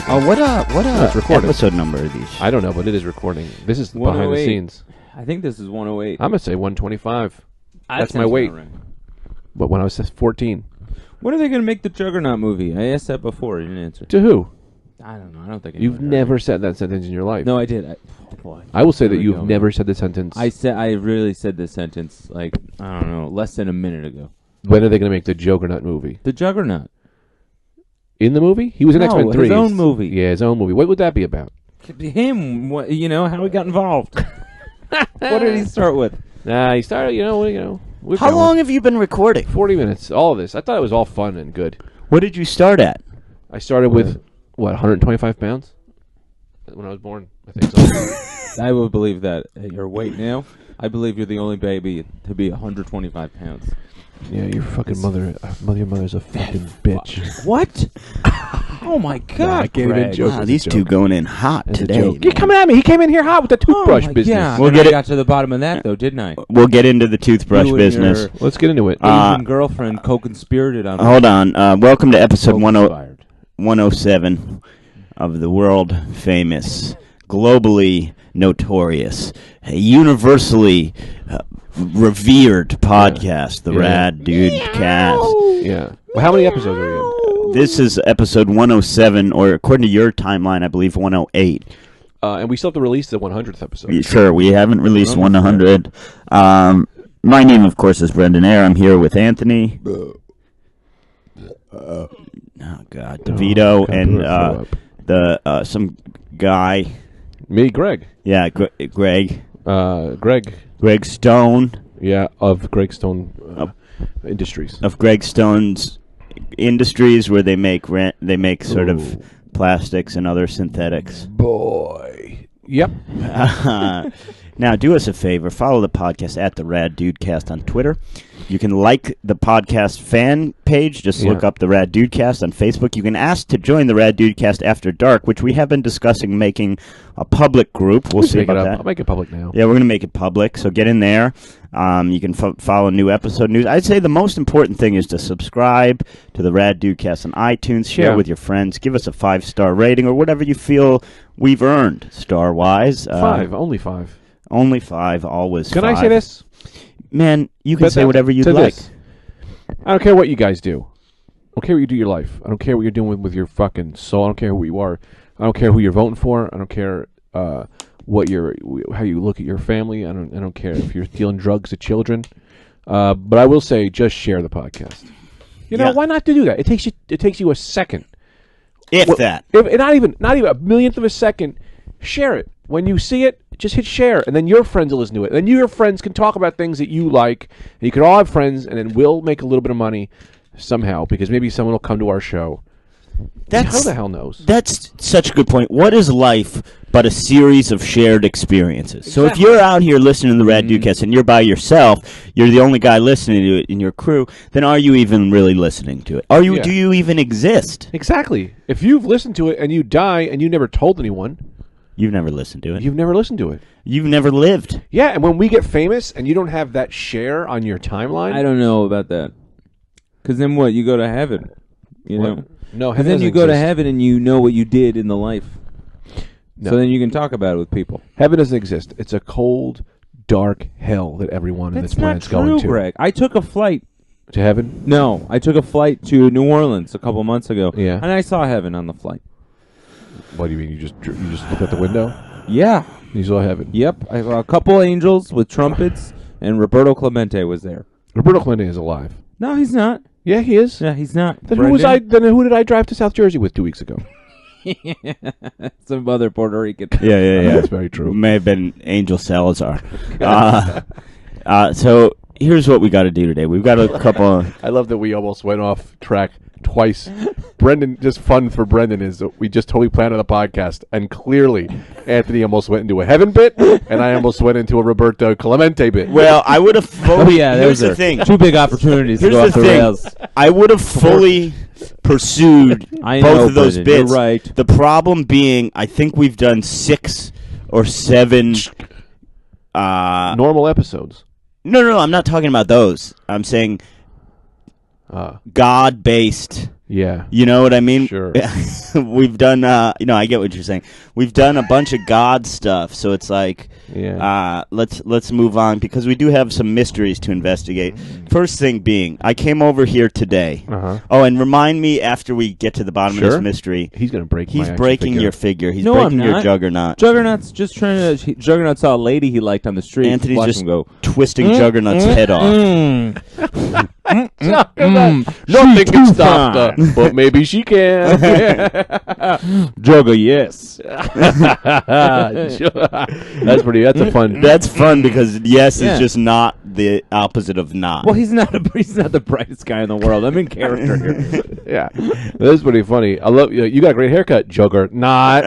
podcast. Oh, what it's recording. episode number are these? I don't know, but it is recording. This is behind the scenes. I think this is 108. I'm going to say 125. That's my sounds weight. about right. But when I was 14. When are they going to make the Juggernaut movie? I asked that before. You didn't answer. To who? I don't know. I don't think You've never said that sentence in your life. No, I did. I will say that Here we you've go, never man. said the sentence. I really said this sentence like I don't know, less than a minute ago. When are they going to make the Juggernaut movie? The Juggernaut. In the movie? He was in X-Men 3. His own movie. Yeah, his own movie. What would that be about? Him, how he got involved. What did he start with? He started, we're How going. long have you been recording? 40 minutes. All of this. I thought it was all fun and good. What did you start at? I started with, 125 pounds? When I was born, I think so. I would believe that at your weight now. I believe you're the only baby to be 125 pounds. Yeah, your fucking mother. Your mother's a fucking bitch. What? Oh my God! I can't even Greg. joke. Wow, as a these two joke. going in hot As a today. joke. You're coming at me. He came in here hot with the toothbrush business. Yeah, We'll and get I it- got to the bottom of that though, didn't I? We'll get into the toothbrush You and business. your Let's get into it. Asian girlfriend co-conspirated on. Hold on. Welcome to episode Co-conspired. 107 of the world famous, globally notorious, universally revered podcast, the Yeah. Rad Dudecast. Yeah. Well, how many episodes are we in? This is episode 107, or according to your timeline, I believe 108. And we still have to release the 100th episode. Sure, we haven't released 100. My name, of course, is Brendan Ayer. I'm here with Anthony. Oh God, DeVito and some guy. Me, Greg. Yeah, Greg. Greg. Stone Yeah, of Greg Stone Industries. of Greg Stone's Industries, where they make sort of plastics and other synthetics. Boy. Yep. Now, do us a favor. Follow the podcast at the Rad Dudecast on Twitter. You can like the podcast fan page. Just look up the Rad Dudecast on Facebook. You can ask to join the Rad Dudecast After Dark, which we have been discussing making a public group. We'll see about that. I'll make it public now. Yeah, we're going to make it public, so get in there. You can follow new episode news. I'd say the most important thing is to subscribe to the Rad Dudecast on iTunes, share it with your friends, give us a 5-star rating, or whatever you feel we've earned, star-wise. 5. Only 5. Only 5, always 5. Can I say this? Man, you can say whatever you'd like. I don't care what you guys do. I don't care what you do in your life. I don't care what you're doing with your fucking soul. I don't care who you are. I don't care who you're voting for. I don't care how you look at your family. I don't care if you're dealing drugs to children. But I will say, just share the podcast. Why not to do that? It takes you a second. If that. Not even a millionth of a second. Share it. When you see it, just hit share, and then your friends will listen to it. And then your friends can talk about things that you like. And you can all have friends, and then we'll make a little bit of money somehow, because maybe someone will come to our show. Who the hell knows? That's such a good point. What is life but a series of shared experiences? Exactly. So if you're out here listening to the Rad Dudecast and you're by yourself, you're the only guy listening to it in your crew, then are you even really listening to it? Do you even exist? Exactly. If you've listened to it and you die and you never told anyone, You've never listened to it. you've never listened to it. You've never lived. Yeah, and when we get famous and you don't have that share on your timeline, I don't know about that. Because then what? You go to heaven. You know? No, And then you go to heaven and you know what you did in the life. No. So then you can talk about it with people. Heaven doesn't exist. It's a cold, dark hell that everyone in this That's not planet's true, going to. Greg. I took a flight. To heaven? No, I took a flight to New Orleans a couple months ago. Yeah. And I saw heaven on the flight. What do you mean? You just looked out the window? Yeah. You saw heaven. Yep. I saw a couple angels with trumpets, and Roberto Clemente was there. Roberto Clemente is alive. No, he's not. Yeah, he is. Yeah, he's not. Then who did I drive to South Jersey with 2 weeks ago? Some other Puerto Rican. Yeah. That's very true. May have been Angel Salazar. So here's what we got to do today. We've got a couple. I love that we almost went off track twice. Brendan, just fun for Brendan is that we just totally planned on the podcast, and clearly Anthony almost went into a heaven bit, and I almost went into a Roberto Clemente bit. Well, I would have. Oh yeah, here's those the are thing. two big opportunities to Here's go the off the thing. rails. I would have fully pursued I both know, of those Brendan, bits. you're right. The problem being, I think we've done 6 or 7. Normal episodes. No, I'm not talking about those. I'm saying God-based Yeah. You know what I mean? Sure. We've done, I get what you're saying. We've done a bunch of God stuff, so it's like, let's move on, because we do have some mysteries to investigate. First thing being, I came over here today. Oh, and remind me after we get to the bottom of this mystery. He's going to break He's breaking your figure. He's No, breaking I'm your not. Juggernaut. Juggernaut's just trying to... Juggernaut saw a lady he liked on the street. Anthony's Watch just him go. twisting Juggernaut's head off. Nothing can stop her, but maybe she can. Jugger, yes. That's a fun. That's fun because yes is just not the opposite of not. Well, he's not the brightest guy in the world. I'm in character here. Yeah, that's pretty funny. I love you. You got a great haircut, Jugger. Not.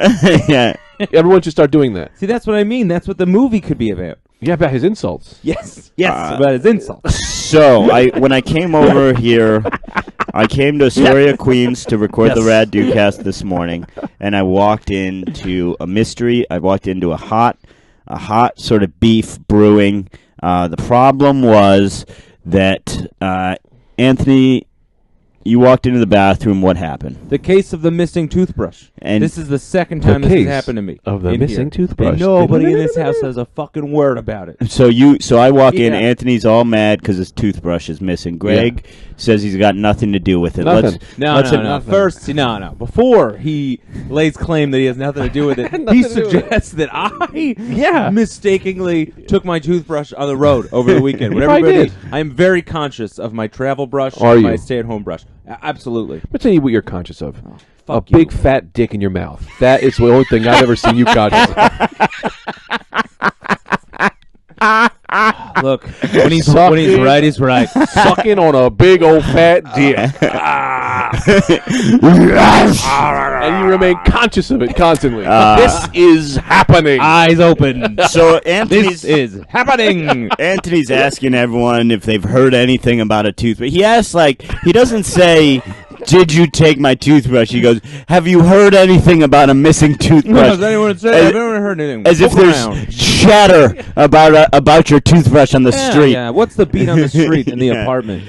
Yeah. Everyone should start doing that. See, that's what I mean. That's what the movie could be about. Yeah, about his insults. Yes, about his insults. So, when I came over here, I came to Astoria, Queens to record the Rad Dudecast this morning, and I walked into a mystery. I walked into a hot sort of beef brewing. The problem was that, Anthony, you walked into the bathroom. What happened? The case of the missing toothbrush. And this is the second time this has happened to me. Of the in missing here. toothbrush. And nobody in this house has a fucking word about it. So I walk in. Yeah. Anthony's all mad because his toothbrush is missing. Greg says he's got nothing to do with it. Nothing. No. First, no. Before he lays claim that he has nothing to do with it, he suggests that I mistakenly took my toothbrush on the road over the weekend. Whatever probably it did. is, I am very conscious of my travel brush Are and you? my stay-at-home brush. Absolutely. Let me tell you what you're conscious of. A fuck you. big fat dick in your mouth. That is the only thing I've ever seen you conscious of. Look, when he's right, he's right. Sucking on a big old fat dick. And you remain conscious of it constantly. This is happening. Eyes open. So Anthony's This is happening. Anthony's asking everyone if they've heard anything about a toothbrush. He asks, he doesn't say, "Did you take my toothbrush?" He goes, "Have you heard anything about a missing toothbrush?" Has anyone said? I've never heard anything. As if Look there's around. chatter about your toothbrush on the street. Yeah. What's the beat on the street in the apartment?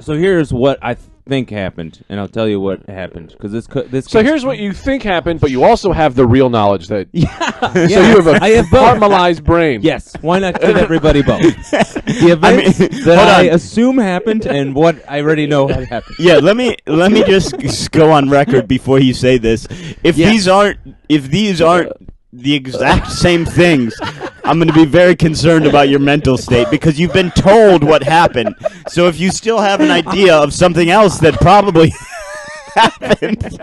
So here's what I think happened, and I'll tell you what happened because this. So here's what you think happened, but you also have the real knowledge that. So you have a I have both. caramelized brain. Yes. Why not give everybody both? The events that I assume happened and what I already know had happened. Yeah, let me just go on record before you say this. If these aren't the exact same things, I'm going to be very concerned about your mental state because you've been told what happened. So if you still have an idea of something else that probably happened,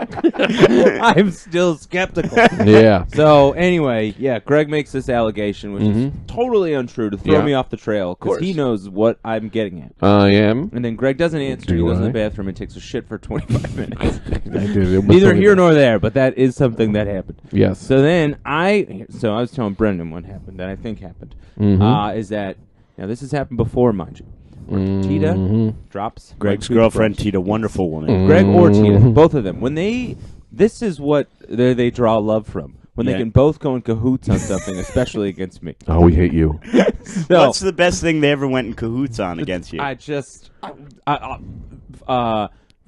I'm still skeptical. Yeah. So anyway, Greg makes this allegation, which is totally untrue, to throw me off the trail because he knows what I'm getting at. I am. And then Greg doesn't answer. Do He goes to I? the bathroom and takes a shit for 25 minutes. Neither Neither here nor there, but that is something that happened. Yes. So then I was telling Brendan what happened that I think happened. Is that now this has happened before, mind you. Where Tita drops Greg's my girlfriend toothbrush. Tita, wonderful woman. Greg or Tita, both of them. When this is what they draw love from. When they can both go in cahoots on something, especially against me. Oh, we hate you. So, What's the best thing they ever went in cahoots on against you?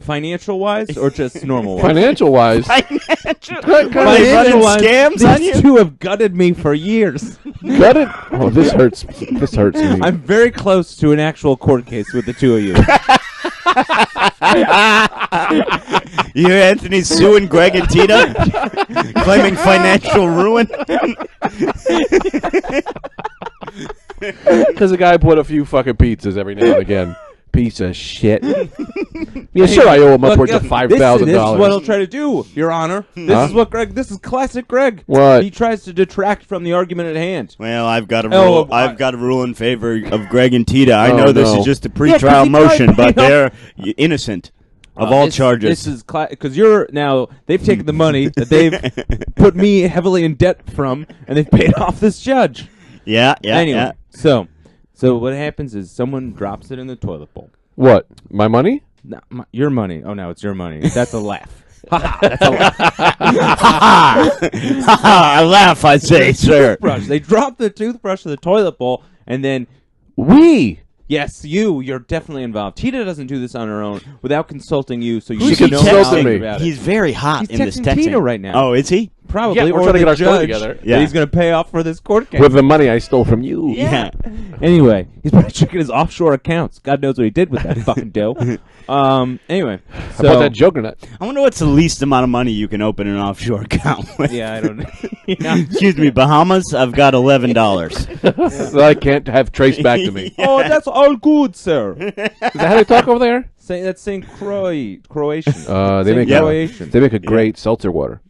financial wise or just normal wise? Financial wise. Financial Financial-wise, scams on these you? two have gutted me for years. Got it? Oh, this hurts. This hurts me. I'm very close to an actual court case with the two of you. You hear Anthony suing Greg and Tita, claiming financial ruin. Because a guy put a few fucking pizzas every now and again. Piece of shit. Yeah, sure, I owe him upwards of $5,000. This is what he'll try to do, Your Honor. This is what Greg. This is classic Greg. What? He tries to detract from the argument at hand. Well, I've got a rule. I've got a rule in favor of Greg and Tita. I know this no. is just a pretrial motion, but they're innocent of all charges. This is because you're now. They've taken the money that they've put me heavily in debt from, and they've paid off this judge. Anyway, so what happens is someone drops it in the toilet bowl. What? My money? No, your money. Oh, no, it's your money. That's a laugh. That's a laugh. I laugh, I say, sir. Toothbrush. They drop the toothbrush in the toilet bowl, and then We. Yes, you're definitely involved. Tita doesn't do this on her own without consulting you, so you Who's should he know texting nothing me? about it. He's very hot He's in this texting texting. Tita right now. Oh, is he? Probably, Yeah, we're or trying to the get our story judge together. that Yeah. he's going to pay off for this court case. With the money I stole from you. Yeah. Anyway, he's probably checking his offshore accounts. God knows what he did with that fucking dough. Anyway, How so about that juggernaut? I wonder what's the least amount of money you can open an offshore account with. yeah, I don't know. Yeah. Excuse me, Bahamas, I've got $11. That I can't have traced back to me. Oh, that's all good, sir. Is that how they talk over there? That's saying Croatian. They make Croatian. they make a great seltzer water.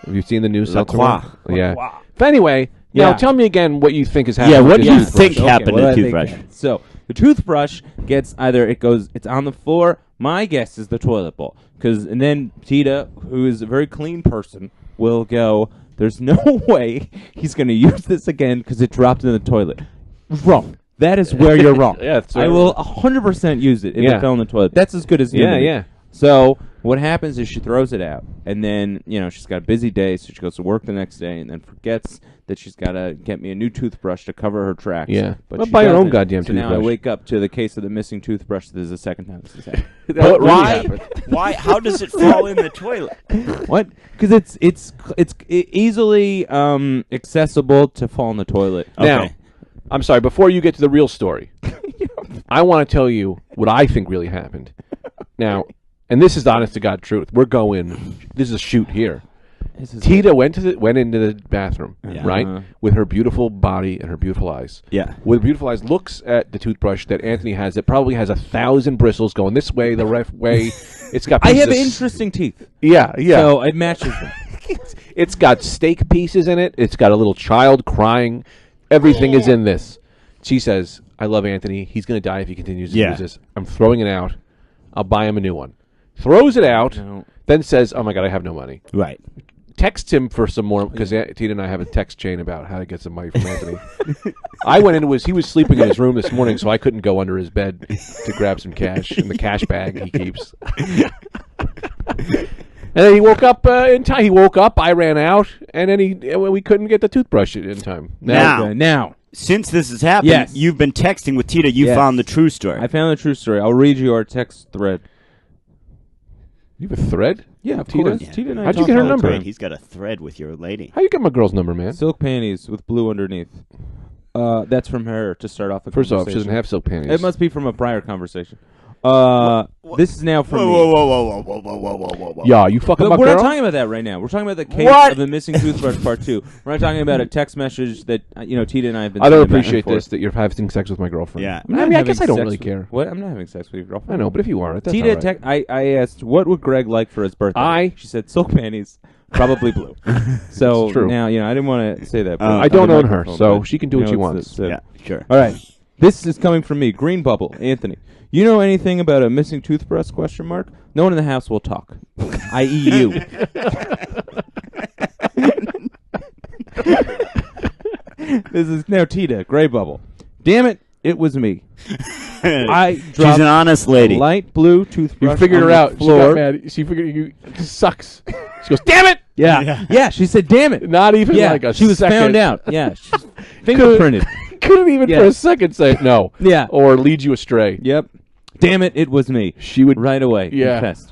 Have you seen the new seltzer Croix. water? Yeah. But anyway, now Yeah. tell me again what you think is happening. Yeah, with what this do you toothbrush. think happened what to do I think Toothbrush? happened? So the toothbrush gets it's on the floor. My guess is the toilet bowl, and then Tita, who is a very clean person, will go, there's no way he's going to use this again because it dropped in the toilet. Wrong. That is where you're wrong. Yeah, that's I right. will 100% use it if Yeah. it fell in the toilet. That's as good as new Yeah, to me. yeah. So what happens is she throws it out, and then she's got a busy day, so she goes to work the next day, and then forgets that she's got to get me a new toothbrush to cover her tracks. Yeah. but Well, she buy your own doesn't. goddamn So now I toothbrush. wake up to the case of the missing toothbrush. This is the second time this has happened. That But really why? happened. Why? How does it fall in the toilet? What? Because it's easily accessible to fall in the toilet. Now, Okay. I'm sorry. Before you get to the real story, I want to tell you what I think really happened. Now, and this is the honest to God truth. We're going. This is a shoot here. This is Tita went into the bathroom, Yeah. right, Uh-huh. with her beautiful body and her beautiful eyes. Yeah. With beautiful eyes, looks at the toothbrush that Anthony has. That probably has 1,000 bristles going this way, the ref way. It's got. I pieces have of interesting teeth. Yeah, yeah. So it matches them. It's got steak pieces in it. It's got a little child crying. Everything is in this. She says, I love Anthony. He's going to die if he continues to use this. I'm throwing it out. I'll buy him a new one. Throws it out, No. then says, oh, my God, I have no money. Right. Texts him for some more, because Tina and I have a text chain about how to get some money from Anthony. I went into he was sleeping in his room this morning, so I couldn't go under his bed to grab some cash in the cash bag he keeps. And then he woke up in time. He woke up. I ran out, and then we couldn't get the toothbrush in time. Now, Since this has happened, Yes. you've been texting with Tita. You Yes. found the true story. I found the true story. I'll read you our text thread. You have a thread? Yeah, of Tita? course. Tita and I How'd you talk get her all the number? time. He's got a thread with your lady. How you get my girl's number, man? Silk panties with blue underneath. That's from her to start off the First off, she conversation. doesn't have silk panties. It must be from a prior conversation. This is now from me. Whoa. Yeah, you fucking But my we're girl? not talking about that right now. We're talking about the case What? of the missing toothbrush part 2. We're not talking about a text message that Tita and I have been. I don't sending back and appreciate forth. this, that you're having sex with my girlfriend. Yeah. I'm not I mean, I having guess I don't sex really with- care. What? I'm not having sex with your girlfriend. I know, but if you are, that's Tita, all right. I asked, what would Greg like for his birthday? She said silk panties, probably blue. So It's true. now, I didn't want to say that. But I don't on the own her, microphone, so but, she can do what she wants. Yeah, sure. All right. This is coming from me, Green Bubble, Anthony. You know anything about a missing toothbrush? ? No one in the house will talk, i.e. you. This is now Tita, Gray Bubble. Damn it, it was me. I She's dropped an honest lady. a light blue toothbrush You figured on her the out. She got floor. mad. She figured you. This sucks. She goes, damn it! Yeah, she said, damn it. Not even Yeah, like a she was second. found out. Yeah, she's fingerprinted. Couldn't even Yeah. for a second say no. Yeah. Or lead you astray. Yep. Damn it, it was me. She would. Right away. Yeah. Confessed.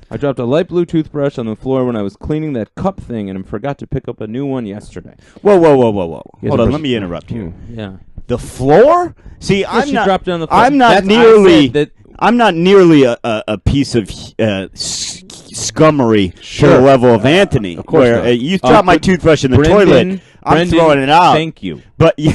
I dropped a light blue toothbrush on the floor when I was cleaning that cup thing and forgot to pick up a new one yesterday. Whoa. Here's Hold a on, person- let me interrupt you. Yeah. The floor? See, she dropped it on the floor. I'm not That's- I nearly. said that- I'm not nearly a piece of scummery to Sure. the level of Anthony. Of course where not. you drop my toothbrush in the Brendan, toilet, I'm Brendan, throwing it out. Thank you. But you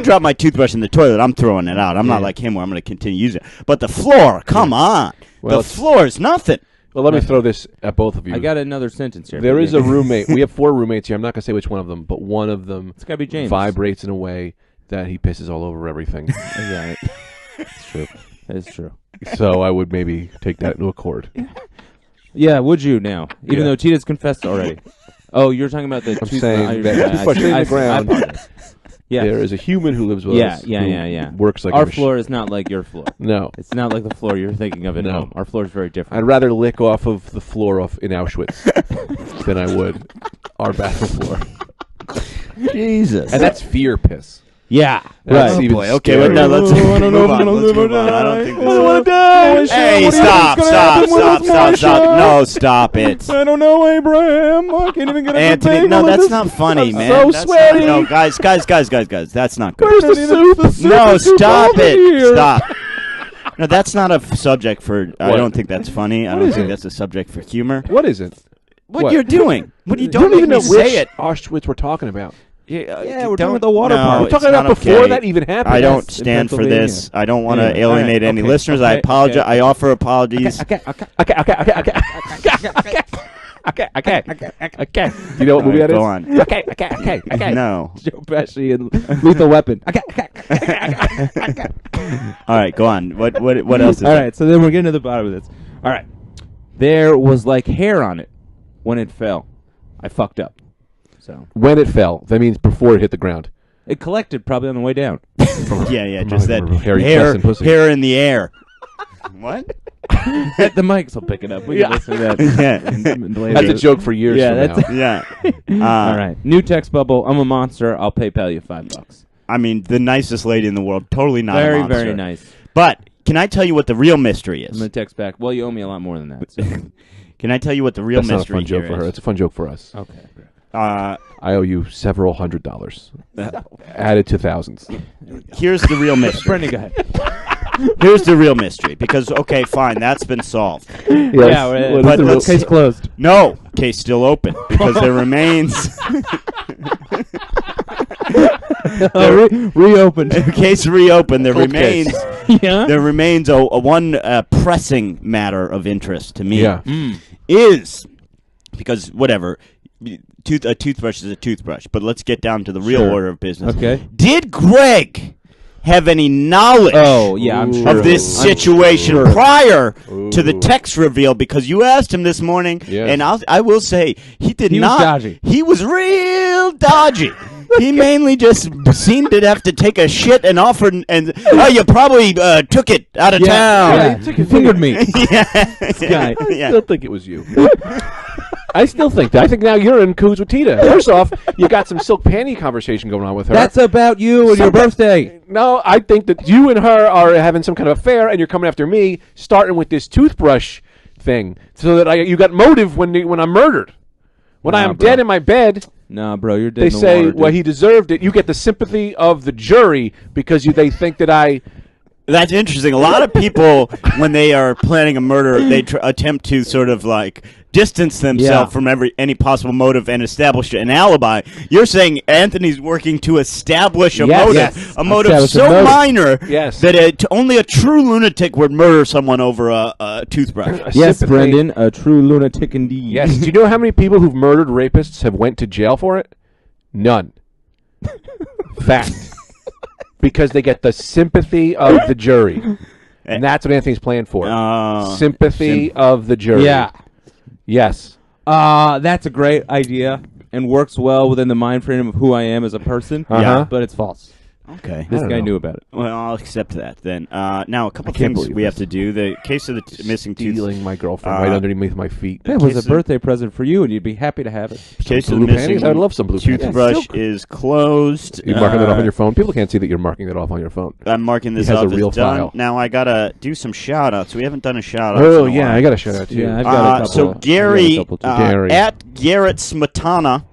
drop my toothbrush in the toilet, I'm throwing it out. I'm not Yeah. like him where I'm going to continue using it. But the floor, come on. Well, the floor is nothing. Well, let me throw this at both of you. I got another sentence here. There is a roommate. We have 4 roommates here. I'm not going to say which one of them, but one of them It's got to be James. vibrates in a way that he pisses all over everything. Yeah. It's true. It's true. So I would maybe take that into accord. Yeah, would you now? Even Yeah. though Tita's confessed already. Oh, you're talking about the I'm toothbrush. saying that toothbrush in the ground. Yeah. There is a human who lives with Yeah, us. yeah, who yeah, yeah. Works like Our a machine. floor is not like your floor. No. It's not like the floor you're thinking of at No. home. Our floor is very different. I'd rather lick off of the floor in Auschwitz than I would our bathroom floor. Jesus. And that's fear piss. Yeah. That's Right. even boy. Okay, scarier. well, now let's I don't know move if I'm on. gonna Let's live or move on. I don't die. think I don't wanna this die. Hey, What do you stop, think's gonna happen stop. with my shot? No, stop it. I don't know, Abraham. I can't even get a Anthony, bagel no, in that's this. not funny, I'm man. so That's sweaty. Not, no, guys, that's not good. Where's the soup? No, The soup is stop over it. here. Stop. No, that's not a subject for. I What? don't think that's funny. I What don't is think it? that's a subject for humor. What is it? What you're doing? What you You don't make even me know say which it. Auschwitz we're talking about. Yeah, you we're talking don't- about the water no, park. We're it's talking about not before okay. that even happened. I don't Yes, in stand for Pennsylvania. this. I don't want to Anyway, alienate all right, any okay, listeners. I okay, apologize. okay. I offer apologies. Okay. Okay. You know what movie that is? Go on. Okay. No. Joe Pesci and Lethal Weapon. All right, go on. What else is All there? right, so then we're getting to the bottom of this. All right. There was like hair on it when it fell. I fucked up. So When it fell, that means before it hit the ground. it collected probably on the way down. Yeah, just that Hairy chest hair, and pussy. hair in the air. What? The mics will pick it up. We can listen to that. Yeah. That's a joke for years Yeah, from that's now. Yeah. All right. New text bubble. I'm a monster. I'll PayPal you $5. I mean, the nicest lady in the world. Totally not a Very, monster. very nice. But can I tell you what the real mystery I'm is? gonna text back. Well, you owe me a lot more than that. So. Can I tell you what the real That's not a mystery fun joke here for her. is? It's a fun joke for us. Okay. I owe you several $100s. Added to thousands. Here's the real mystery. Brendan, go ahead. Here's the real mystery. Because, okay, fine, that's been solved. Yes. Yeah, What but is the real- let's- case closed. No, case still open. Because there remains... Reopened. case reopened. There Cold remains... case. Yeah. There remains a one pressing matter of interest to me. Yeah. Is because whatever, a toothbrush is a toothbrush. But let's get down to the real Sure. order of business. Okay. Did Greg have any knowledge Oh, yeah, I'm Ooh. sure. of this I'm situation sure. prior to the Ooh. text reveal? Because you asked him this morning, Yes. and I will say he did He was not. dodgy. He was real dodgy. He mainly just seemed to have to take a shit and offered, and oh, you probably took it out of town. Yeah. he took He it- fingered me. yeah. guy. I Yeah. still think it was you. I still think that. I think now you're in cahoots with Tita. First off, you got some silk panty conversation going on with her. That's about you and your birthday. No, I think that you and her are having some kind of affair, and you're coming after me, starting with this toothbrush thing, so that you got motive when I'm murdered. When I Nah, am bro. dead in my bed, Nah, bro, you're dead they in the say, water, well, dude. he deserved it. You get the sympathy of the jury because they think that I... That's interesting. A lot of people, when they are planning a murder, they attempt to sort of like distance themselves Yeah. from any possible motive and establish an alibi. You're saying Anthony's working to establish a Yes. motive, Yes. a motive Establish a so motive. minor Yes. that only a true lunatic would murder someone over a toothbrush. Yes, sympathy. Brendan, a true lunatic indeed. Yes. Do you know how many people who've murdered rapists have went to jail for it? None. Fact. Because they get the sympathy of the jury. And that's what Anthony's playing for. Sympathy of the jury. Yeah. Yes. That's a great idea and works well within the mind frame of who I am as a person. Uh-huh. But it's false. Okay. This don't guy know. knew about it. Well, I'll accept that then. Now, a couple I can't things believe we have this. to do. The case of the missing tooth. Stealing my girlfriend right underneath my feet. That was a case of- birthday present for you, and you'd be happy to have it. Case of the Blue missing panties? I would love some blue panties. toothbrush Yeah, is closed. You're marking that off on your phone? People can't see that you're marking that off on your phone. I'm marking this He has off a real as done. file. Now I gotta do some shout outs. We haven't done a shout out. Oh, yeah, I got to shout out to you. Yeah, I've got a couple. So I've Gary, got a couple, too. Gary. at Garrett Smetana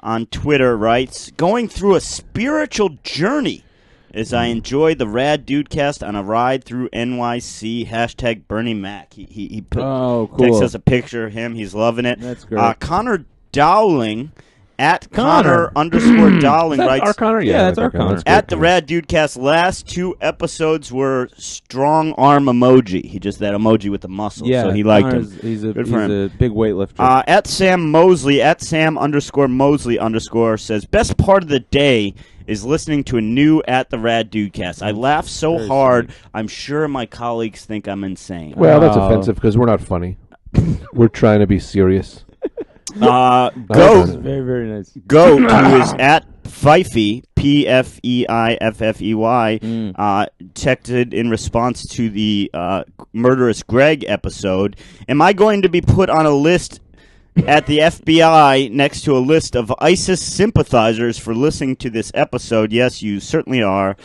on Twitter writes, going through a spiritual journey as I enjoy the Rad Dudecast on a ride through NYC. Hashtag Bernie Mac. He put, Oh, takes cool. us a picture of him. He's loving it. That's great. Connor Dowling at Connor. Connor _Dowling Is that writes, our Connor? Yeah, that's like our Connor. That's great, at the Connor. Rad Dudecast, last 2 episodes were strong arm emoji. He just that emoji with the muscle, Yeah, so he liked Connor's- him. He's a Good for him. big weightlifter. At Sam Mosley, at Sam _Mosley_ says, best part of the day is listening to a new At the Rad Dudecast. I laugh so Very hard, sweet. I'm sure my colleagues think I'm insane. Well, that's Oh. offensive because we're not funny. We're trying to be serious. Goat, Very, very nice. Goat, who is at Fifey, PFEIFFEY, texted in response to the Murderous Greg episode, am I going to be put on a list at the FBI next to a list of ISIS sympathizers for listening to this episode. Yes, you certainly are.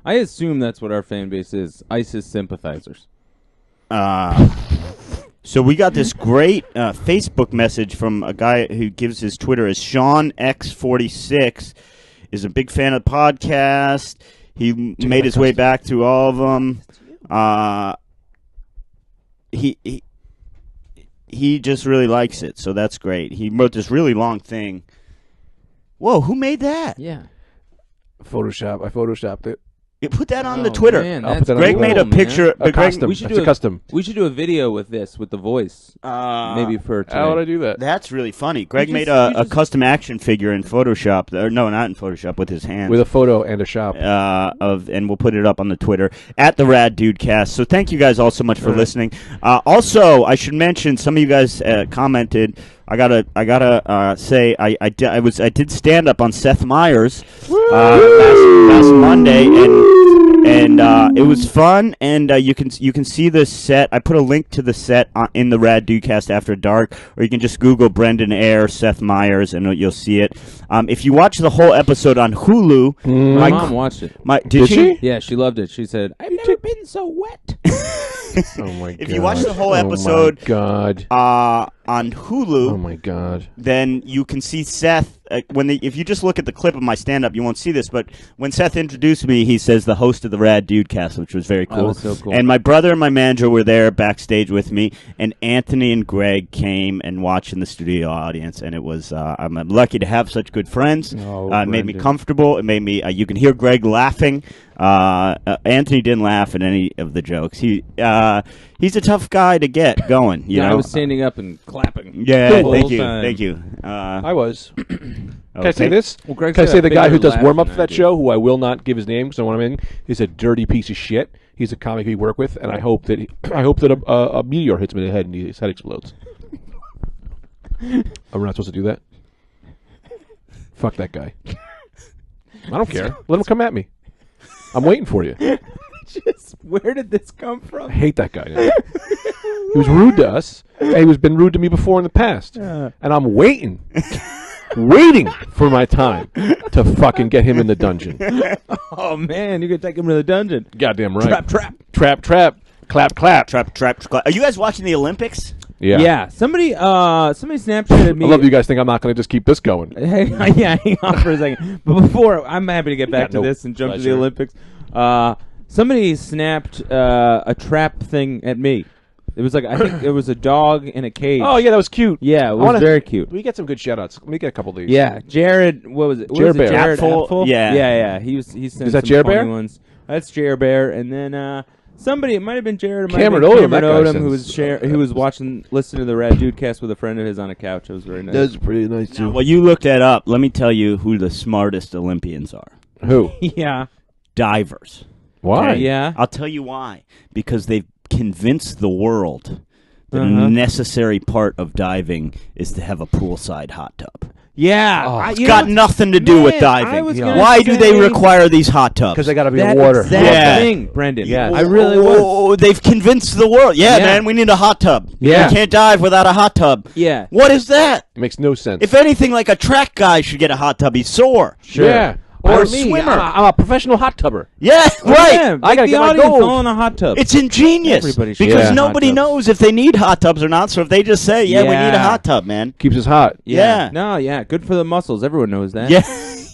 I assume that's what our fan base is, ISIS sympathizers. So we got this great Facebook message from a guy who gives his Twitter as SeanX46, is a big fan of the podcast. He made his way back through all of them. He just really likes it, so that's great. He wrote this really long thing. Whoa, who made that? Yeah. I photoshopped it. You put that on the Twitter. Man, Greg Greg made a picture. Custom. We should It's a custom. We should do a video with this, with the voice. Maybe for today. How would I do that? That's really funny. Greg You made just- a custom action figure in Photoshop. Or no, not in Photoshop, with his hands. With a photo and a shop. And we'll put it up on the Twitter at the Rad Dudecast. So thank you guys all so much for listening. Also, I should mention, some of you guys commented. I gotta say I did stand up on Seth Meyers last Monday, and it was fun. And you can see the set. I put a link to the set in the Rad Dudecast After Dark, or you can just Google Brendan Ayer, Seth Meyers, and you'll see it. If you watch the whole episode on My Hulu, mom watched it. Did she? Yeah, she loved it. She said, "I've never been so wet." Oh my god! If you watch the whole episode, on Hulu, oh my god! then you can see Seth. If you just look at the clip of my stand-up, you won't see this. But when Seth introduced me, he says the host of the Rad Dudecast, which was very cool. That was so cool. And my brother and my manager were there backstage with me, and Anthony and Greg came and watched in the studio audience. And it was I'm lucky to have such good friends. It made me comfortable. It made me. You can hear Greg laughing. Anthony didn't laugh at any of the jokes. He's a tough guy to get going. You know, I was standing up and clapping. Yeah, the thank whole you, time. thank you. I was. Can I Okay. say this? Well, Greg's Can I got say a the guy who bigger does laugh warm up than for I that do. show, who I will not give his name because I want him in, is a dirty piece of shit. He's a comic we work with, and I hope that a meteor hits him in the head and his head explodes. Are we not supposed to do that? Fuck that guy. I don't care. Let him come at me. I'm waiting for you. Just where did this come from? I hate that guy now. He was rude to us. He was been rude to me before in the past. And I'm waiting for my time to fucking get him in the dungeon. Oh man, you could take him to the dungeon. Goddamn right. Trap. Clap. Trap. Are you guys watching the Olympics? Yeah. Somebody Snapchatted me. I love you guys think I'm not going to just keep this going. Hey, yeah, hang on for a second. But before, I'm happy to get back to no this and jump to the pleasure. Olympics. Somebody snapped a trap thing at me. It was like, I think it was a dog in a cage. Oh, yeah, that was cute. Yeah, it was very cute. We get some good shout-outs. Let me get a couple of these. Yeah, Jared, what was it? Jared Bear. Jared Apfel? Apfel? Yeah. Yeah. He sent Is that some Jared funny Bear? ones. That's Jared Bear, and then somebody, it might have been Jared, it might Cameron have been Odom, that Cameron guy Odom, who sends- was who was listening to the Rad Dudecast with a friend of his on a couch. It was very nice. pretty nice, too. Well, you looked that up. Let me tell you who the smartest Olympians are. Who? Yeah. Divers. Why? Okay? Yeah. I'll tell you why. Because they've convinced the world that a Uh-huh. necessary part of diving is to have a poolside hot tub. Yeah. Oh, It's got nothing to do with Man, I diving. was gonna Why do they say- require these hot tubs? Because they got to be That in water. exact Yeah. thing, Brendan. Yeah. I really was. Oh, they've convinced the world. Yeah, Yeah. man, we need a hot tub. Yeah. You can't dive without a hot tub. Yeah. What is that? It makes no sense. If anything, like a track guy should get a hot tub. He's sore. Sure. Yeah. Or Or a me. swimmer. I'm a professional hot tubber. Yeah, right. Yeah, I gotta make get the my audience gold. all in a hot tub. It's ingenious Everybody should because have hot nobody tubs. knows if they need hot tubs or not. So if they just say, "Yeah, we need a Yeah. hot tub, man," Keeps us hot. Yeah. No, yeah. Good for the muscles. Everyone knows that. yeah,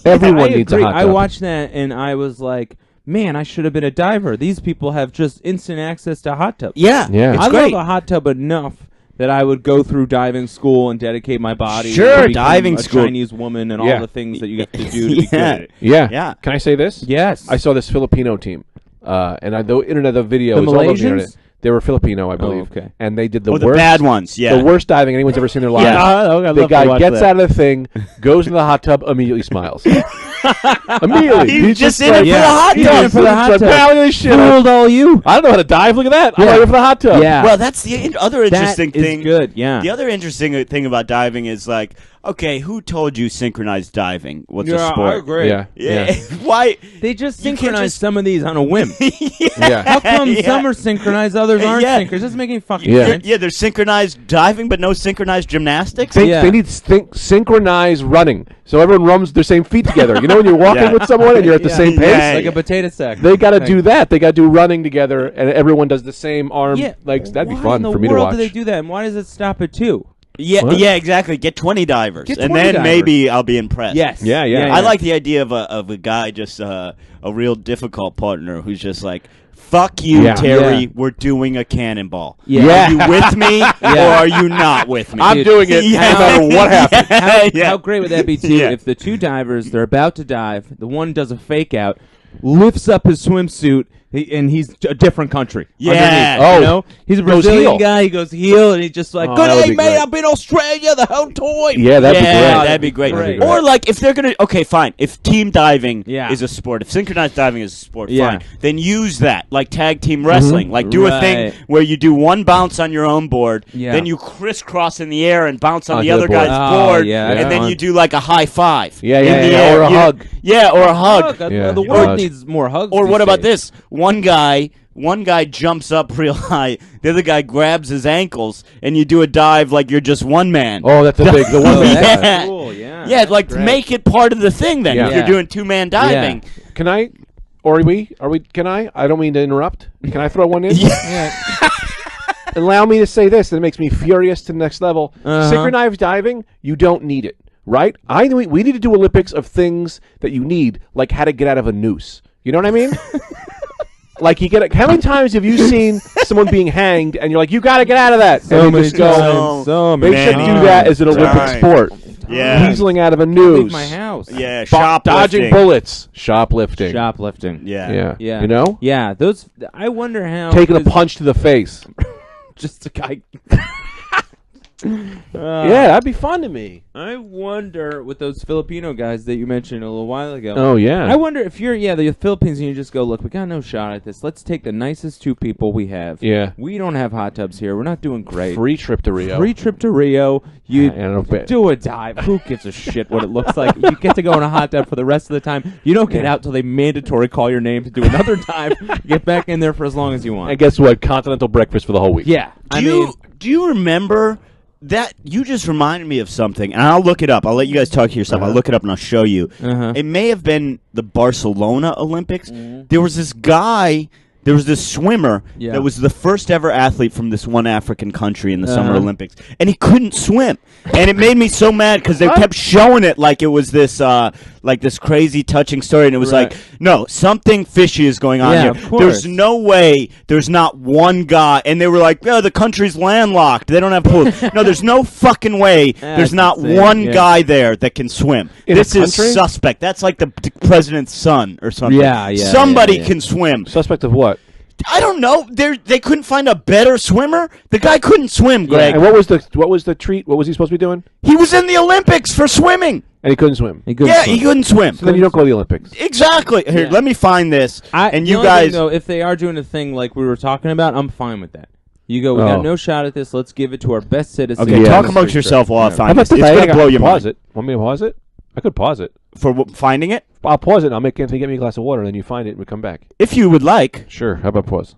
Everyone I needs agree. a hot I tub. watched that and I was like, man, I should have been a diver. These people have just instant access to hot tubs. yeah, Yeah. It's I great. love a hot tub enough that I would go through diving school and dedicate my body Sure, to become diving a school. Chinese woman and Yeah. all the things that you have to do to be good Yeah. at it. Yeah. Yeah. Can I say this? Yes. I saw this Filipino team, and the internet, the video The is all over the Malaysians? internet. They were Filipino, I believe. okay. And they did the Oh, worst, the bad ones. Yeah, the worst diving anyone's ever seen in their lives. Yeah. The guy gets out of the thing, goes in the hot tub, immediately smiles. Immediately. He's just in it for Yeah. the hot He's tub. in it for the hot Like, tub. "Man, look at this shit. Fooled all you. I don't know how to dive. Look at that. I'm Yeah. ready for the hot tub. Yeah. Well, that's the other That interesting is thing. good. Yeah. The other interesting thing about diving is like Okay, who told you synchronized diving was a Yeah, sport? I agree. Yeah. Why? They just You can't synchronize just- some of these on a whim. Yeah. How come Yeah. some are synchronized, others aren't Yeah. synchronized? It doesn't make any fucking Yeah. sense. Yeah, there's synchronized diving, but no synchronized gymnastics. Yeah. They need synchronized running, so everyone runs their same feet together. You know, when you're walking Yeah. with someone and you're at the Yeah. same pace, Yeah. Like a potato sack. they got to Thing. do that. They got to do running together, and everyone does the same arm legs. That'd be why fun in the for me to world watch. do they do that, and why does it stop at 2? Yeah, What? yeah, exactly. Get 20 divers, Get and 20 then divers. maybe I'll be impressed. Yes. Yeah, yeah. I like the idea of a guy just a real difficult partner who's just like, fuck you, Yeah. Terry. Yeah. We're doing a cannonball. Yeah. Are you with me or are you not with me? I'm Dude. doing it Yeah. no matter what happens. How great would that be, too, Yeah. if the two divers, they're about to dive, the one does a fake out, lifts up his swimsuit, and he's a different country. Yeah. underneath, Oh. you know? He's a Goes Brazilian heel. guy, he goes heel, and he's just like, Oh, good that would day, be mate, great. I've been in Australia the whole time. Yeah, that'd be great. That'd be great. Great. Or like if they're gonna, okay, fine. If team diving Yeah. is a sport, if synchronized diving is a sport, Yeah. fine. Then use that like tag team wrestling. Like do a Right. thing where you do one bounce on your own board, Yeah. then you crisscross in the air and bounce on Onto the the other board. guy's Oh, board, yeah, and that's then fun. you do like a high five. Yeah, in yeah, the yeah, air. or a You- hug. Yeah, or a hug. Yeah. The Or- world needs more hugs. Or these what about days. this? One guy jumps up real high. The other guy grabs his ankles, and you do a dive like you're just one man. Oh, that's a big. The one Oh, we that's Yeah. cool, yeah. Yeah, that's like great. make it part of the thing. Then Yeah. if you're Yeah. doing 2-man diving, Can I? Or are we? Can I? I don't mean to interrupt. Can I throw one in? Yeah. Allow me to say this, and it makes me furious to the next level. Uh-huh. Synchronized diving, you don't need it, right? We need to do Olympics of things that you need, like how to get out of a noose. You know what I mean? Like you get. How many times have you seen someone being hanged, and you're like, you got to get out of that? So and you many just go, times. So They many should do that as an Olympic Times. sport. Yeah. Weaseling out of a Leave noose. my house. yeah, Dodging shoplifting. bullets. Shoplifting. Shoplifting. Yeah. Yeah. Yeah. You know? Yeah. Those. I wonder how. Taking a 'cause punch to the face. Just a guy. Yeah, that'd be fun to me. I wonder with those Filipino guys that you mentioned a little while ago. Oh, yeah. I wonder if you're the Philippines and you just go, look, we got no shot at this. Let's take the nicest two people we have. Yeah. We don't have hot tubs here. We're not doing great. Free trip to Rio. Free trip to Rio. You I don't bet. do a dive. Who gives a shit what it looks like? You get to go in a hot tub for the rest of the time. You don't get out till they mandatory call your name to do another dive. Get back in there for as long as you want. And guess what? Continental breakfast for the whole week. Yeah. Do you remember that? You just reminded me of something, and I'll look it up. I'll let you guys talk to yourself. I'll look it up and I'll show you. Uh-huh. It may have been the Barcelona Olympics. There was this guy. There was this swimmer Yeah. that was the first ever athlete from this one African country in the Summer Uh-huh. Olympics, and he couldn't swim, and it made me so mad because they kept showing it like it was this crazy touching story, and it was Right. like, no, something fishy is going on Yeah, here. of course. There's no way. There's not one guy, and they were like, oh, the country's landlocked. They don't have pools. No, there's no fucking way. There's That's not insane, one yeah. guy there that can swim. In a This is country? suspect. That's like the president's son or something. Yeah, yeah, Somebody yeah, yeah. can swim. Suspect of what? I don't know. They couldn't find a better swimmer. The guy couldn't swim, Greg. And what was the treat? What was he supposed to be doing? He was in the Olympics for swimming. And he couldn't swim. He couldn't Yeah, swim. he couldn't swim. So then you don't go to the Olympics. Exactly. Here, Yeah. let me find this. And the you only thing, guys. though, if they are doing a thing like we were talking about, I'm fine with that. You go, we Oh. got no shot at this. Let's give it to our best citizens. Okay, Yeah, talk that's amongst pretty yourself while I How find about this. this? It's I going to blow your pause mind. it. Want me to pause it? I could pause it. For finding it? I'll pause it. And I'll make Anthony get me a glass of water, and then you find it, and we come back. If you would like. Sure. How about pause?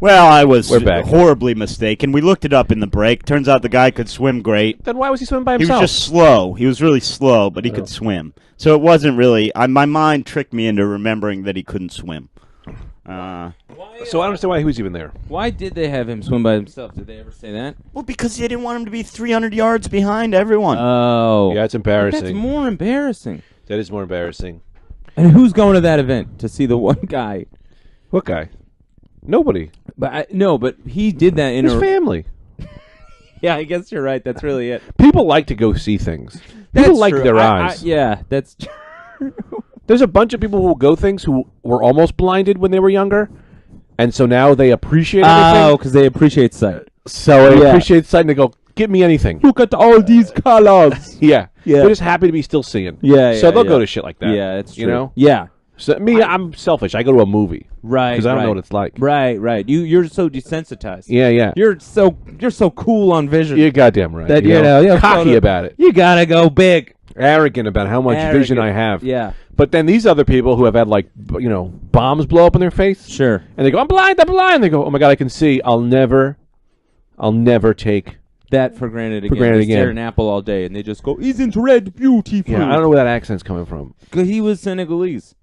Well, I was We're back. horribly mistaken. We looked it up in the break. Turns out the guy could swim great. Then why was he swimming by He was himself? just slow. He was really slow, but he could swim. So it wasn't really. My mind tricked me into remembering that he couldn't swim. So I don't understand why he was even there. Why did they have him swim by himself? Did they ever say that? Well, because they didn't want him to be 300 yards behind everyone. Oh. Yeah, it's That's embarrassing. more embarrassing. That is more embarrassing. And who's going to that event to see the one guy? What guy? Nobody. But but he did that in His a family. Yeah, I guess you're right. That's really it. People like to go see things. That's People like true. their I- eyes. yeah, that's There's a bunch of people who will go things who were almost blinded when they were younger, and so now they appreciate everything. Oh, because they appreciate sight. So they Yeah. appreciate sight and they go, "Give me anything." Look at all these colors. Yeah, Yeah. They're just happy to be still seeing. Yeah, So yeah, they'll yeah. go to shit like that. Yeah, it's true. You know. Yeah. So, I'm selfish. I go to a movie. Right. Because I don't know what it's like. Right. You're so desensitized. Yeah. You're so cool on vision. You're goddamn right. That, cocky about it. You gotta go big. Arrogant about how much vision I have. Yeah. But then these other people who have had bombs blow up in their face. Sure. And they go, I'm blind. They go, oh my God, I can see. I'll never take that for granted again. They stare at an apple all day, and they just go, "Isn't red beautiful?" Yeah, I don't know where that accent's coming from. Because he was Senegalese.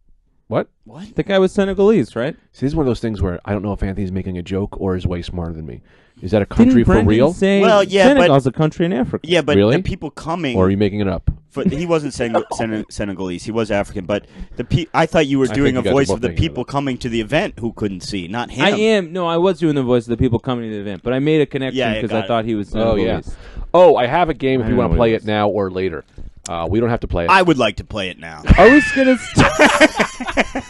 What? The guy was Senegalese, right? See, this is one of those things where I don't know if Anthony's making a joke or is way smarter than me. Is that a country Didn't for real? Say well, yeah, Senegal's a country in Africa. Yeah, but really? The people coming... Or are you making it up? He wasn't Senegalese. He was African. But I thought you were doing a voice of the people coming to the event who couldn't see, not him. I am. No, I was doing the voice of the people coming to the event. But I made a connection because I thought he was Senegalese. Oh, I have a game if you want to play it now or later. We don't have to play it. I would like to play it now. Are we going to...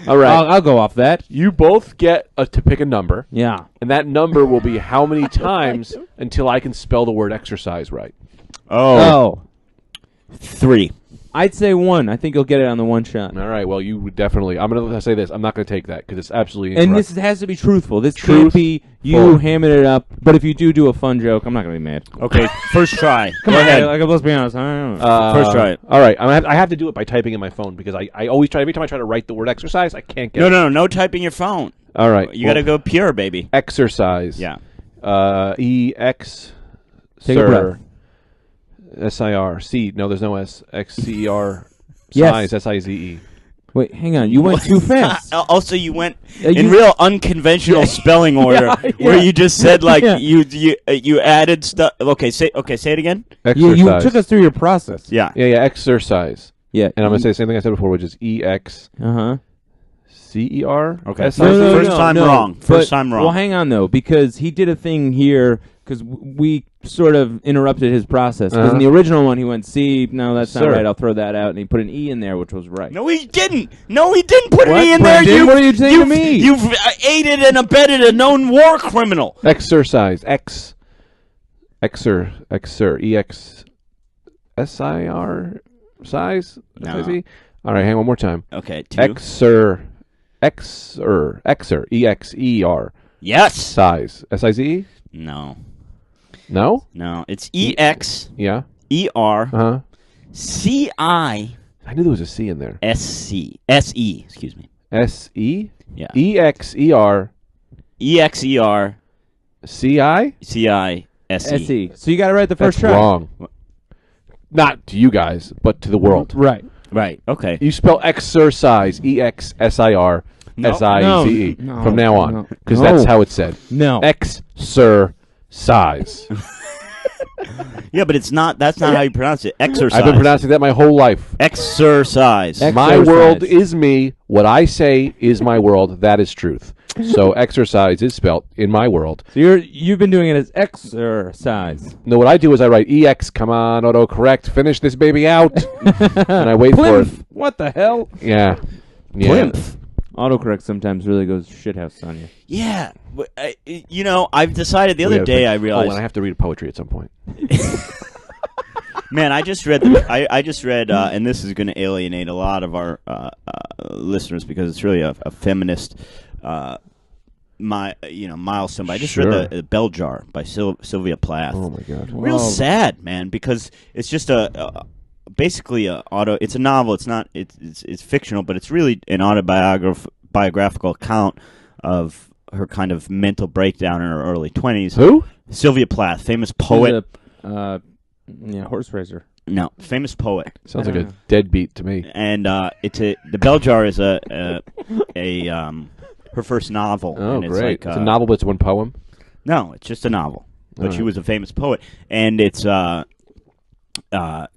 All right. I'll go off that. You both get to pick a number. Yeah. And that number will be how many times until I can spell the word exercise right. Oh. 3. I'd say 1. I think you'll get it on the one shot. All right. Well, you would definitely. I'm going to say this. I'm not going to take that because it's absolutely incorrect. And this has to be truthful. This can't be you hamming it up. But if you do a fun joke, I'm not going to be mad. Okay, first try. Come Go on, ahead. let's be honest. I don't know. First try. All right. I have to do it by typing in my phone because I always try. Every time I try to write the word exercise, I can't get it. No typing your phone. All right. You got to go pure, baby. Exercise. Yeah. E-X. Take a breath. S-I-R-C. No, there's no S. X-C-E-R. Yes. Size. S-I-Z-E. Wait, hang on. You went too fast. Also, you went in real unconventional spelling order, where you just said you added stuff. Okay, say it again. Exercise. You took us through your process. Yeah. Exercise. Yeah. And I'm gonna say the same thing I said before, which is E-X. C-E-R. Okay. First time wrong. First time wrong. Well, hang on though, because he did a thing here. Because we sort of interrupted his process. Because in the original one, he went, "C, no, that's not right. I'll throw that out." And he put an E in there, which was right. No, he didn't. Put an E in Brendan, there. what are you saying to me? You've aided and abetted a known war criminal. Exercise. Exer. E-X-S-I-R. Size? No. S-I-Z? All right, hang on one more time. Okay, 2. Exer. E-X-E-R. Yes. Size. S-I-Z-E? No. No? No. It's E-X. Yeah. E-R. Uh-huh. C-I. I knew there was a C in there. S-C. S-E. Excuse me. S-E? Yeah. E-X-E-R. E-X-E-R. C-I? C-I-S-E. S-E. So you got it right the first That's try. wrong. Not to you guys, but to the world. Right. Right. Okay. You spell exercise. E-X-S-I-R. S-I-Z-E. No. From now on. Because No. that's how it's said. No. Exercise. Yeah, but it's not. That's not how you pronounce it. Exercise. I've been pronouncing that my whole life. Exercise. My world is me. What I say is my world. That is truth. So exercise is spelt in my world. So you've been doing it as exercise. No, what I do is I write EX, come on, autocorrect, finish this baby out. And I wait for it. What the hell? Yeah. Plinth. Autocorrect sometimes really goes shithouse on you. Yeah. I've decided the other day I realized. Oh, and I have to read poetry at some point. Man, I just read, and this is going to alienate a lot of our listeners because it's really a feminist milestone. But I just read the Bell Jar by Sylvia Plath. Oh my God! Real sad, man, because it's just basically it's a novel. It's not. It's fictional, but it's really an autobiographical account of her kind of mental breakdown in her early 20s. Who? Sylvia Plath, famous poet. Horse racer. No, famous poet. Sounds like a deadbeat to me. And the Bell Jar is her first novel. Oh, and it's great! Like, it's a novel, but it's one poem. No, it's just a novel. But she was a famous poet, and it's kind of a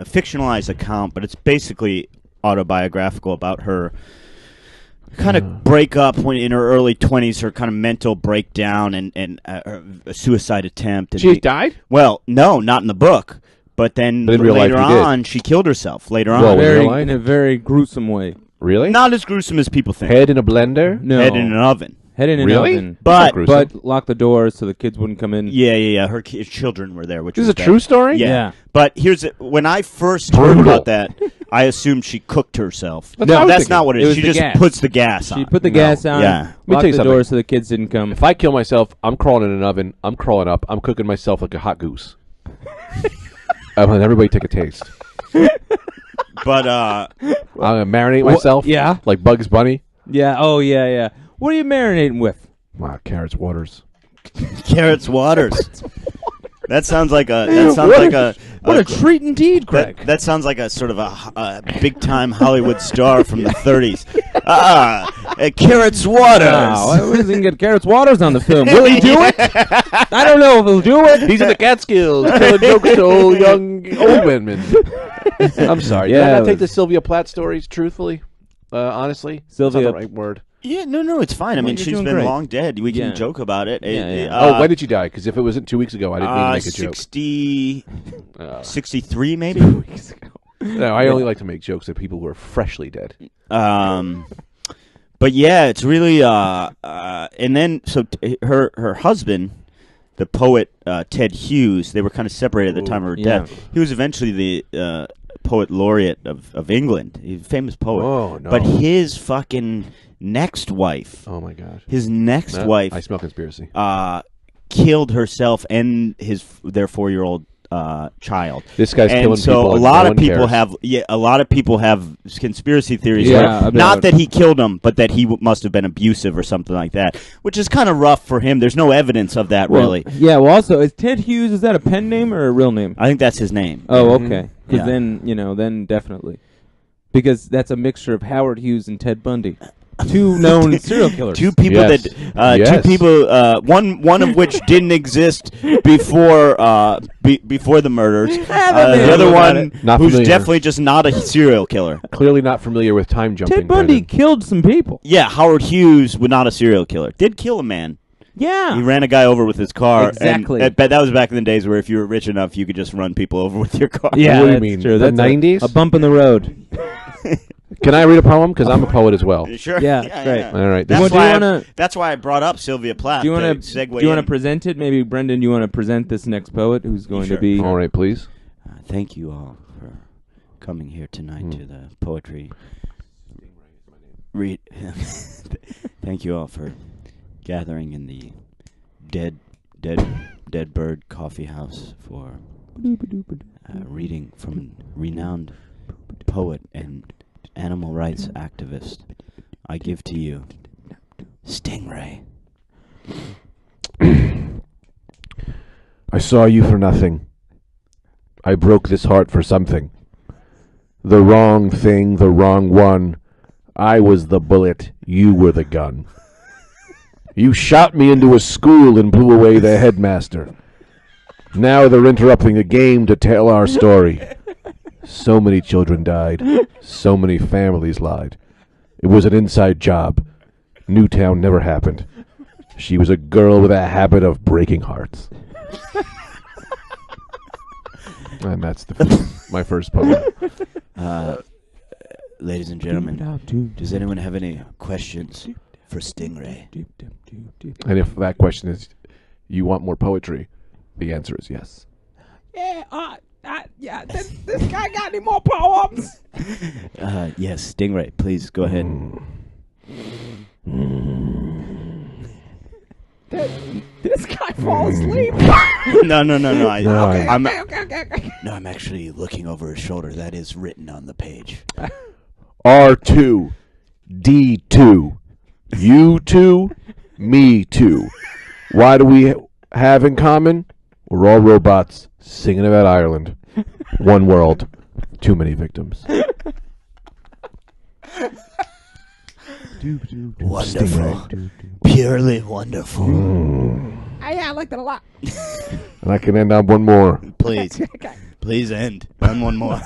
fictionalized account, but it's basically autobiographical about her kind of breakup when in her early 20s, her kind of mental breakdown and a suicide attempt. And She died? Well, no, not in the book. But then in real later life on, she killed herself. Later on, In a very gruesome way. Really? Not as gruesome as people think. Head in a blender? No. Head in an oven. Head in Really? an oven. But But lock the doors so the kids wouldn't come in. yeah. Her children were there, which This is was a bad. true story? Yeah. But when I first heard Brutal. about that, I assumed she cooked herself. That's what I No, was that's thinking. not what it It is. was She the just gas. puts the gas on. She put the No. gas on. Yeah. me Locked tell you the something. door so the kids didn't come. If I kill myself, I'm crawling in an oven. I'm crawling up. I'm cooking myself like a hot goose. I'm letting everybody take a taste. But I'm gonna marinate myself. yeah. Like Bugs Bunny. Yeah. Oh, yeah. What are you marinating with? Wow, carrots, waters. carrots waters. That sounds like a What a treat indeed, Greg. That sounds like a sort of a big time Hollywood star from the 30s. Carrots waters. Wow, we can get Carrots Waters on the film. Will he do it? I don't know if he'll do it. He's in the Catskills telling jokes to old women. I'm sorry. Did I Yeah, not take the Sylvia Plath stories truthfully? Honestly, Sylvia- that's not the right word. Yeah, no, it's fine. I mean, you're she's doing been great. long dead. We can Yeah. joke about it. Yeah. When did she die? Because if it wasn't 2 weeks ago, I didn't mean to make a joke. 63 maybe. No, I only like to make jokes at people who are freshly dead. But yeah, it's really and then so her husband, the poet Ted Hughes, they were kind of separated at the time of her death. He was eventually the poet laureate of England. He's a famous poet. Oh, no. But his fucking next wife, Oh my god. his next No, wife, I smell conspiracy. killed herself and their 4-year-old child. This guy's And killing so people. a and lot no of one people cares. have a lot of people have conspiracy theories. Yeah, where about- not that he killed him, but that he must have been abusive or something like that, which is kind of rough for him. There's no evidence of that really. Yeah, well, also, is Ted Hughes, is that a pen name or a real name? I think that's his name. Oh, okay. Because Yeah. then definitely. Because that's a mixture of Howard Hughes and Ted Bundy. Two known serial killers. Two people Yes. two people, one of which didn't exist before before the murders. The other one, Not who's familiar. definitely just not a serial killer. Clearly not familiar with time jumping. Ted Bundy Brendan. killed some people. Yeah, Howard Hughes was not a serial killer. Did kill a man. Yeah. He ran a guy over with his car. Exactly. But that was back in the days where if you were rich enough, you could just run people over with your car. Yeah, What do you that's mean, true. the That's 90s? A bump in the road. Can I read a poem? Because I'm a poet as well. You sure? Yeah, great. All right. That's, Well, do why you I, wanna- that's why I brought up Sylvia Plath. Do you want to to segue Do you want to in. present it? Maybe Brendan, you want to present this next poet who's going Sure. to be? All right, please. Thank you all for coming here tonight to the poetry. Read. Thank you all for gathering in the Dead Bird Coffee House for reading from renowned poet and animal rights activist. I give to you Stingray. I saw you for nothing. I broke this heart for something. The wrong thing, the wrong one. I was the bullet, you were the gun. You shot me into a school and blew away the headmaster. Now they're interrupting the game to tell our story. So many children died. So many families lied. It was an inside job. Newtown never happened. She was a girl with a habit of breaking hearts. And that's my first poem. Ladies and gentlemen, does anyone have any questions for Stingray? And if that question is, you want more poetry, the answer is yes. Yeah, this guy got any more poems? Yes, Stingray, please go ahead. Did this guy fall asleep? No. I'm Okay. no, I'm actually looking over his shoulder. That is written on the page. R2, D2, you two, me too. Why do we have in common? We're all robots singing about Ireland. One world, too many victims. Wonderful, purely wonderful. I liked it a lot. And I can end on one more. Please, Okay. please end on one more.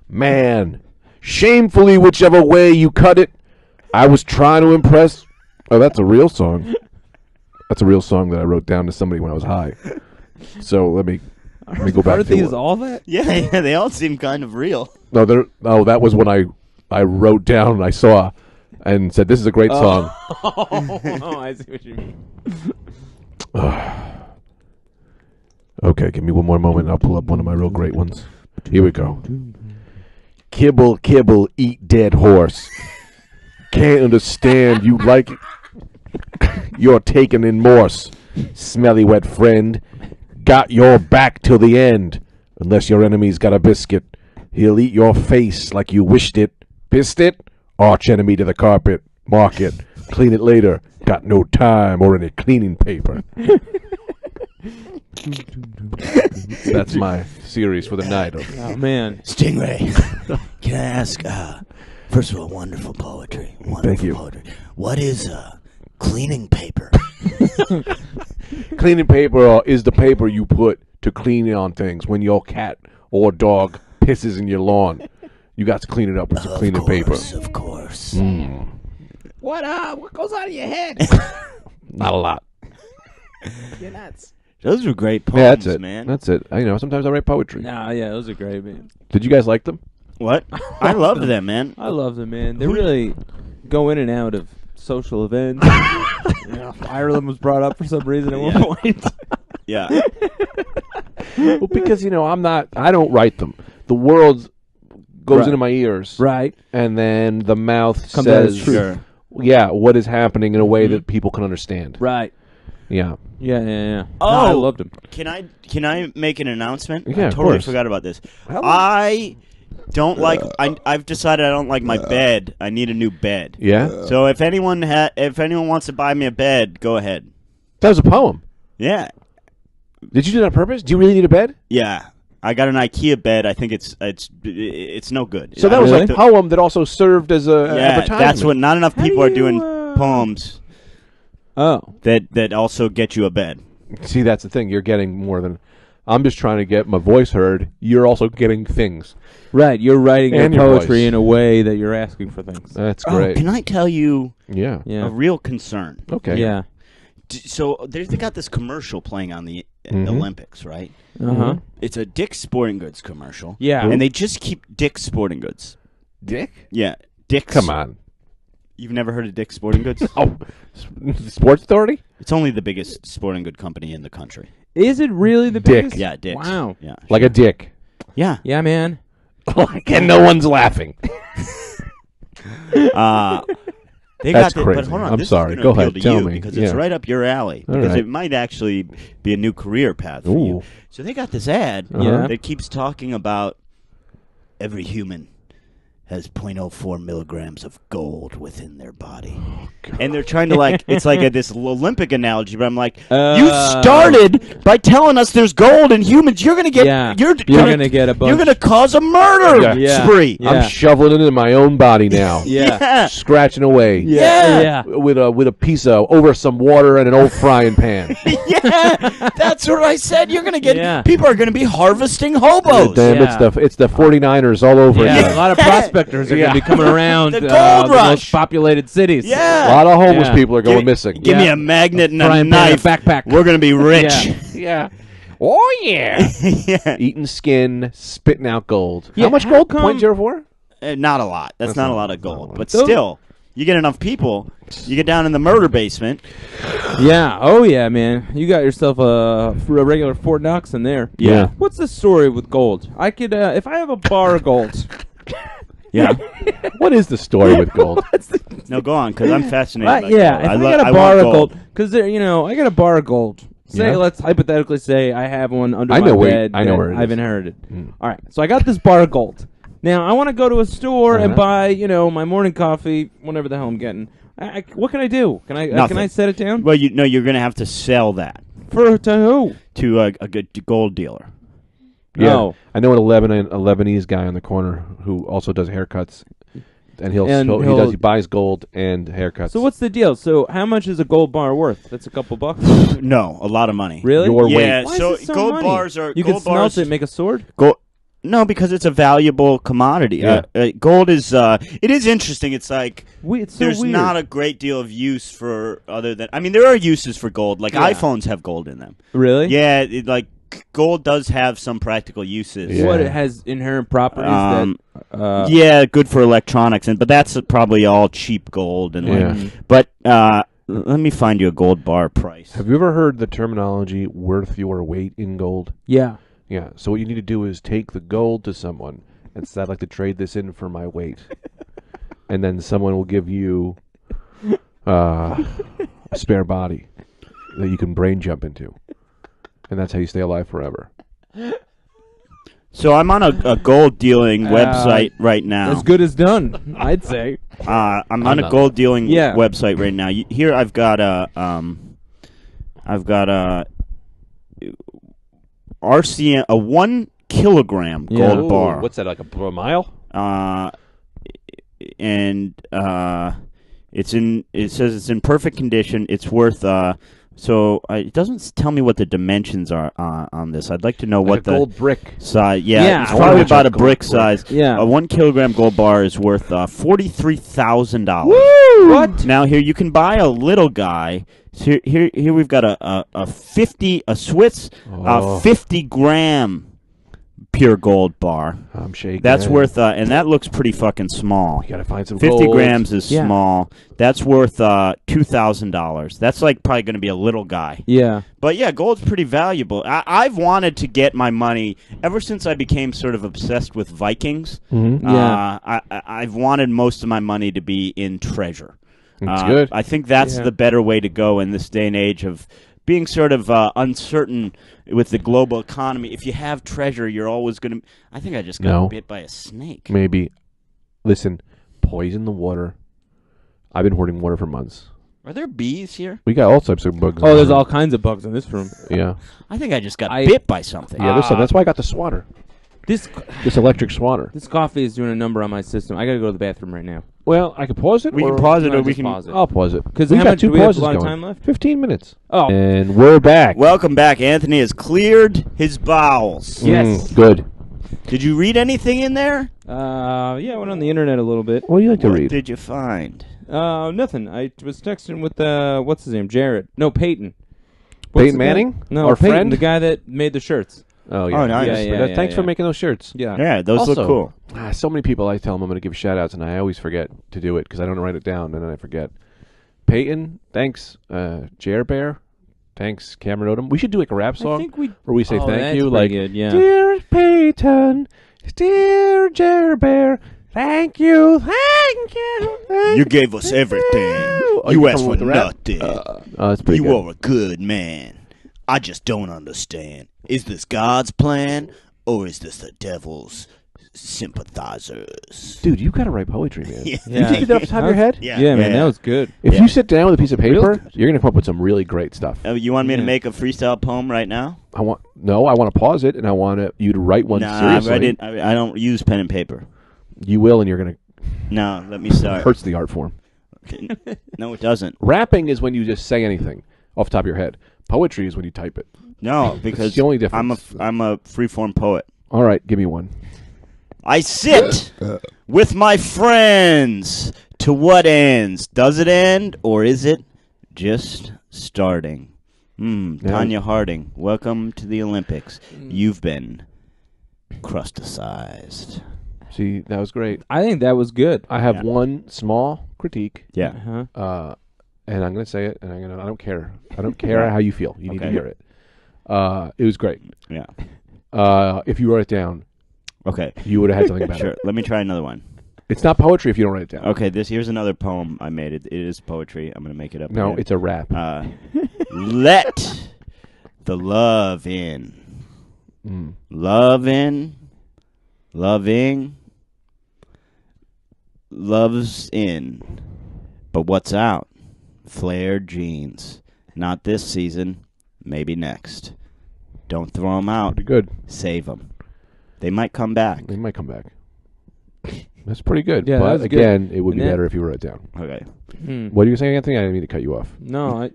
Man, shamefully whichever way you cut it, I was trying to impress. Oh, that's a real song. That's a real song that I wrote down to somebody when I was high. So let me go back Aren't to these it. all that? Yeah, they all seem kind of real. No, that was when I wrote down and I saw and said, "This is a great song." Oh, I see what you mean. Okay, give me one more moment and I'll pull up one of my real great ones. Here we go. Kibble, kibble, eat dead horse. Can't understand you like you're taking in morse. Smelly wet friend. Got your back till the end. Unless your enemy's got a biscuit. He'll eat your face like you wished it. Pissed it? Arch enemy to the carpet. Mark it. Clean it later. Got no time or any cleaning paper. That's my series for the night. Oh man, Stingray, can I ask? First of all, wonderful poetry. Wonderful Thank you. Poetry. What is cleaning paper? Cleaning paper is the paper you put to clean on things when your cat or dog pisses in your lawn. You got to clean it up with some cleaning paper. Of course. What goes out of your head? Not a lot. You're nuts. Those were great poems, Yeah, that's it. man. That's it. Sometimes I write poetry. nah, yeah, those are great, man. Did you guys like them? What? I love them, man. I love them, man. They really go in and out of social events. Ireland was brought up for some reason at one point. Yeah. Well, because I don't write them. The world goes Right. into my ears, Right. and then the mouth Comes out as says, truth. Sure. "Yeah, what is happening in a way that people can understand." Right. Yeah. Yeah. Oh, No, I loved them. Can I make an announcement? Yeah, I of totally course. forgot about this. Hello. I don't like. I've decided I don't like my bed. I need a new bed. Yeah. So if anyone wants to buy me a bed, go ahead. That was a poem. Yeah. Did you do that on purpose? Do you really need a bed? Yeah. I got an IKEA bed. I think it's no good. So that was Really? a poem that also served as a Yeah, advertisement. that's what. Not enough How do people are you, doing poems Oh. that also get you a bed. See, that's the thing. You're getting more than. I'm just trying to get my voice heard. You're also getting things. Right. You're writing your And your poetry voice. in a way that you're asking for things. That's Oh, great. can I tell you Yeah. Yeah. a real concern? Okay. Yeah. So they got this commercial playing on the Olympics, right? Uh-huh. It's a Dick's Sporting Goods commercial. Yeah. And they just keep Dick's Sporting Goods. Dick? Yeah, Dick's. Come on. You've never heard of Dick's Sporting Goods? Oh, Sports Authority? It's only the biggest sporting good company in the country. Is it really the Dick. biggest? Yeah, Dick's. Wow. Yeah. Like a dick. Yeah. Yeah, man. And no one's laughing. They That's got crazy. But hold on, I'm this is sorry. gonna Go appeal ahead. to Tell you me. because Yeah. it's right up your alley. All Because right. it might actually be a new career path for you. Ooh. So they got this ad Yeah. that keeps talking about every human has 0.04 milligrams of gold within their body. And they're trying to it's like this Olympic analogy, but I'm like, you started by telling us there's gold in humans. You're gonna get, Yeah. you're gonna get a bunch. you're gonna cause a murder Yeah. spree. Yeah. I'm shoveling it into my own body now. Yeah. Scratching away. Yeah. With a piece of over some water and an old frying pan. Yeah, that's what I said. You're gonna get Yeah. people are gonna be harvesting hobos. Damn, Yeah. it's the 49ers all over Yeah, again. a lot of prospectors are going Yeah. to be coming around The gold the rush. most populated cities. A Yeah. lot of homeless Yeah. people are going Give- missing. Give me Yeah. a magnet and a Frying pan and knife. a backpack. We're gonna be rich. Yeah. Yeah. Oh yeah. Yeah. Eating skin, spitting out gold. Yeah, How much how gold? come- 0.04? Not a lot. That's not a lot of not a gold. lot. But Those- still, you get enough people, you get down in the murder basement. Yeah. Oh, yeah, man. You got yourself a regular Fort Knox in there. Yeah. What's the story with gold? I could, if I have a bar of gold. Yeah. What is the story with gold? No, go on, because I'm fascinated. by Yeah. gold. If I, lo- got a I bar want of gold, because I got a bar of gold. Say, Yeah. let's hypothetically say I have one under I my know where- bed I know that where it I've is. inherited. All right, so I got this bar of gold. Now I want to go to a store and Uh-huh. buy, my morning coffee, whatever the hell I'm getting. What can I do? Can I Nothing. set it down? Well, you're gonna have to sell that To who? to a good gold dealer. Yeah. No. I know a Lebanese guy on the corner who also does haircuts. And he buys gold and haircuts. So what's the deal? So how much is a gold bar worth? That's a couple bucks. No, a lot of money. Really? Your weight. Yeah. Why So is it so gold money? bars are You gold can smelt bars. it, make a sword. Gold. No, because it's a valuable commodity. Yeah. Gold is. It is interesting. It's like It's so there's weird. not a great deal of use for other than. I mean, there are uses for gold. Like Yeah. iPhones have gold in them. Really? Yeah, gold does have some practical uses. Yeah. What it has inherent properties that. Yeah, good for electronics, but that's probably all cheap gold. And Yeah. but let me find you a gold bar price. Have you ever heard the terminology "worth your weight in gold"? Yeah. Yeah. So what you need to do is take the gold to someone and say, "I'd like to trade this in for my weight," and then someone will give you a spare body that you can brain jump into, and that's how you stay alive forever. So I'm on a gold dealing website right now. As good as done, I'd say. I'm on a gold dealing Yeah. website right now. Here I've got a RCM, a 1 kilogram Yeah. gold bar. What's that, like a mile? And it says it's in perfect condition. It's worth it doesn't tell me what the dimensions are on this. I'd like to know Like what a the gold brick. size. Yeah, Yeah, it's I probably wanna about a check brick gold size. Yeah. A 1 kilogram gold bar is worth $43,000. What? Now here you can buy a little guy. So here we've got a 50 gram pure gold bar. I'm shaking. That's it. worth and that looks pretty fucking small. You gotta find some 50 gold. grams is Yeah. small. That's worth $2,000. That's like probably going to be a little guy. Yeah. But yeah, gold's pretty valuable. I've wanted to get my money ever since I became sort of obsessed with Vikings. Mhm. Yeah. I've wanted most of my money to be in treasure. That's good. I think that's Yeah. the better way to go in this day and age of being sort of uncertain with the global economy. If you have treasure, you're always going to... I think I just got bit by a snake. Maybe. Listen, poison the water. I've been hoarding water for months. Are there bees here? We got all types of bugs. Oh, in there's here. all kinds of bugs in this room. Yeah. I think I just got I- bit by something. Yeah, there's some. That's why I got the swatter. This Electric swatter. this coffee is doing a number on my system. I gotta go to the bathroom right now. Well, I can pause it. We or can pause it No, or we just can... pause it. I'll pause it. 'Cause we how got much- two do we have a pauses lot of going. time left? 15 minutes. Oh. And we're back. Welcome back. Anthony has cleared his bowels. Yes. Good. Did you read anything in there? Yeah, I went on the internet a little bit. What do you like to What read? did you find? Nothing. I was texting with what's his name? Jared. No, Peyton. Peyton Manning? No, Our Peyton, friend? the guy that made the shirts. Oh, yeah. Oh, nice. Thanks for making those shirts. Yeah. Yeah, those Also, look cool. So many people I tell them I'm going to give shout-outs, and I always forget to do it because I don't write it down, and then I forget. Peyton, thanks. Jer Bear, thanks. Cameron Odom. We should do like a rap I song think we. where we say Oh, thank that's you. pretty Like, good, yeah. Dear Peyton, dear Jer Bear, thank you, thank you. Thank You gave us you. everything. Oh, You you asked come for with the rap? nothing. That's pretty You good. are a good man. I just don't understand. Is this God's plan or is this the devil's sympathizers? Dude, you got to write poetry, man. Yeah. You did that off the top of your head? Yeah, man, that was good. If Yeah. you sit down with a piece of Real paper, good. you're going to come up with some really great stuff. You want me to Yeah. make a freestyle poem right now? I want to pause it, and I want you to write one Nah, seriously. I don't use pen and paper. You will, and you're going to No, let me start. hurts the art form. No, it doesn't. Rapping is when you just say anything off the top of your head. Poetry is when you type it. No, because the only difference. I'm a freeform poet. All right, give me one. I sit with my friends. To what ends? Does it end, or is it just starting? Yeah. Tanya Harding, welcome to the Olympics. You've been crusticized. See, that was great. I think that was good. I have Yeah. one small critique, Yeah. Uh-huh. and I'm going to say it, and I don't care. I don't care how you feel. You need to Okay. hear it. It was great. Yeah. If you wrote it down, Okay. you would have had something better. Sure. Let me try another one. It's not poetry if you don't write it down. Okay. Here's another poem I made. It is poetry. I'm gonna make it up. No, again. it's a rap. Let the love in. Mm. Love in. Loving. Love's in. But what's out? Flared jeans. Not this season. Maybe next. Don't throw them out. Pretty good. Save them. They might come back. They might come back. That's pretty good. Yeah, that but was good. again, it would be And that- better if you wrote it down. Okay. What are you saying, Anthony? I didn't mean to cut you off. No,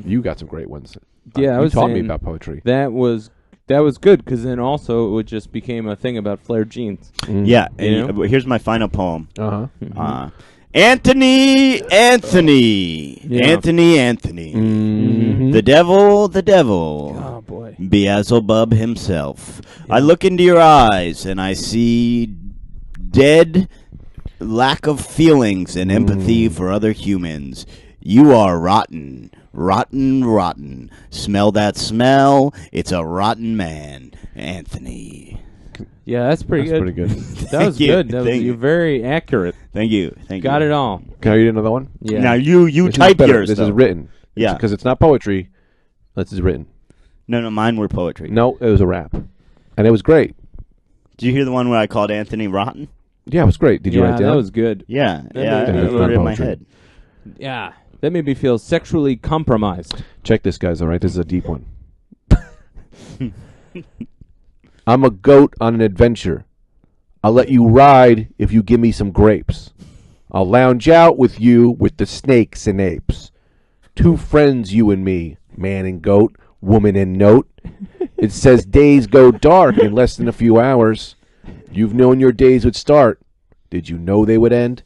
You got some great ones. Yeah, I you was taught me saying about poetry. that was good because then also it just became a thing about flared jeans. Mm. Yeah. You And here's my final poem. Uh-huh. Anthony. Yeah. Anthony. Mm-hmm. The devil. Oh boy. Beelzebub himself. I look into your eyes and I see dead lack of feelings and empathy for other humans. You are rotten. Rotten, rotten. Smell that smell. It's a rotten man. Anthony. Yeah, that's pretty good. Pretty good. That was you. good. That was, Thank you're you. very accurate. Thank you. Thank Got you. it all. Can I read another one? Yeah. Now you This is type better. yours. This though. is written. Yeah. Because it's not poetry. This is written. No, mine were poetry. No, it was a rap. And it was great. Did you hear the one where I called Anthony rotten? Yeah, it was great. Did you write it down? that was good. Yeah. Yeah. That I is wrote not it in my poetry. head. Yeah. That made me feel sexually compromised. Check this, guys, all right? This is a deep one. I'm a goat on an adventure. I'll let you ride if you give me some grapes. I'll lounge out with you with the snakes and apes. 2 friends, you and me, man and goat, woman and note. It says days go dark in less than a few hours. You've known your days would start. Did you know they would end?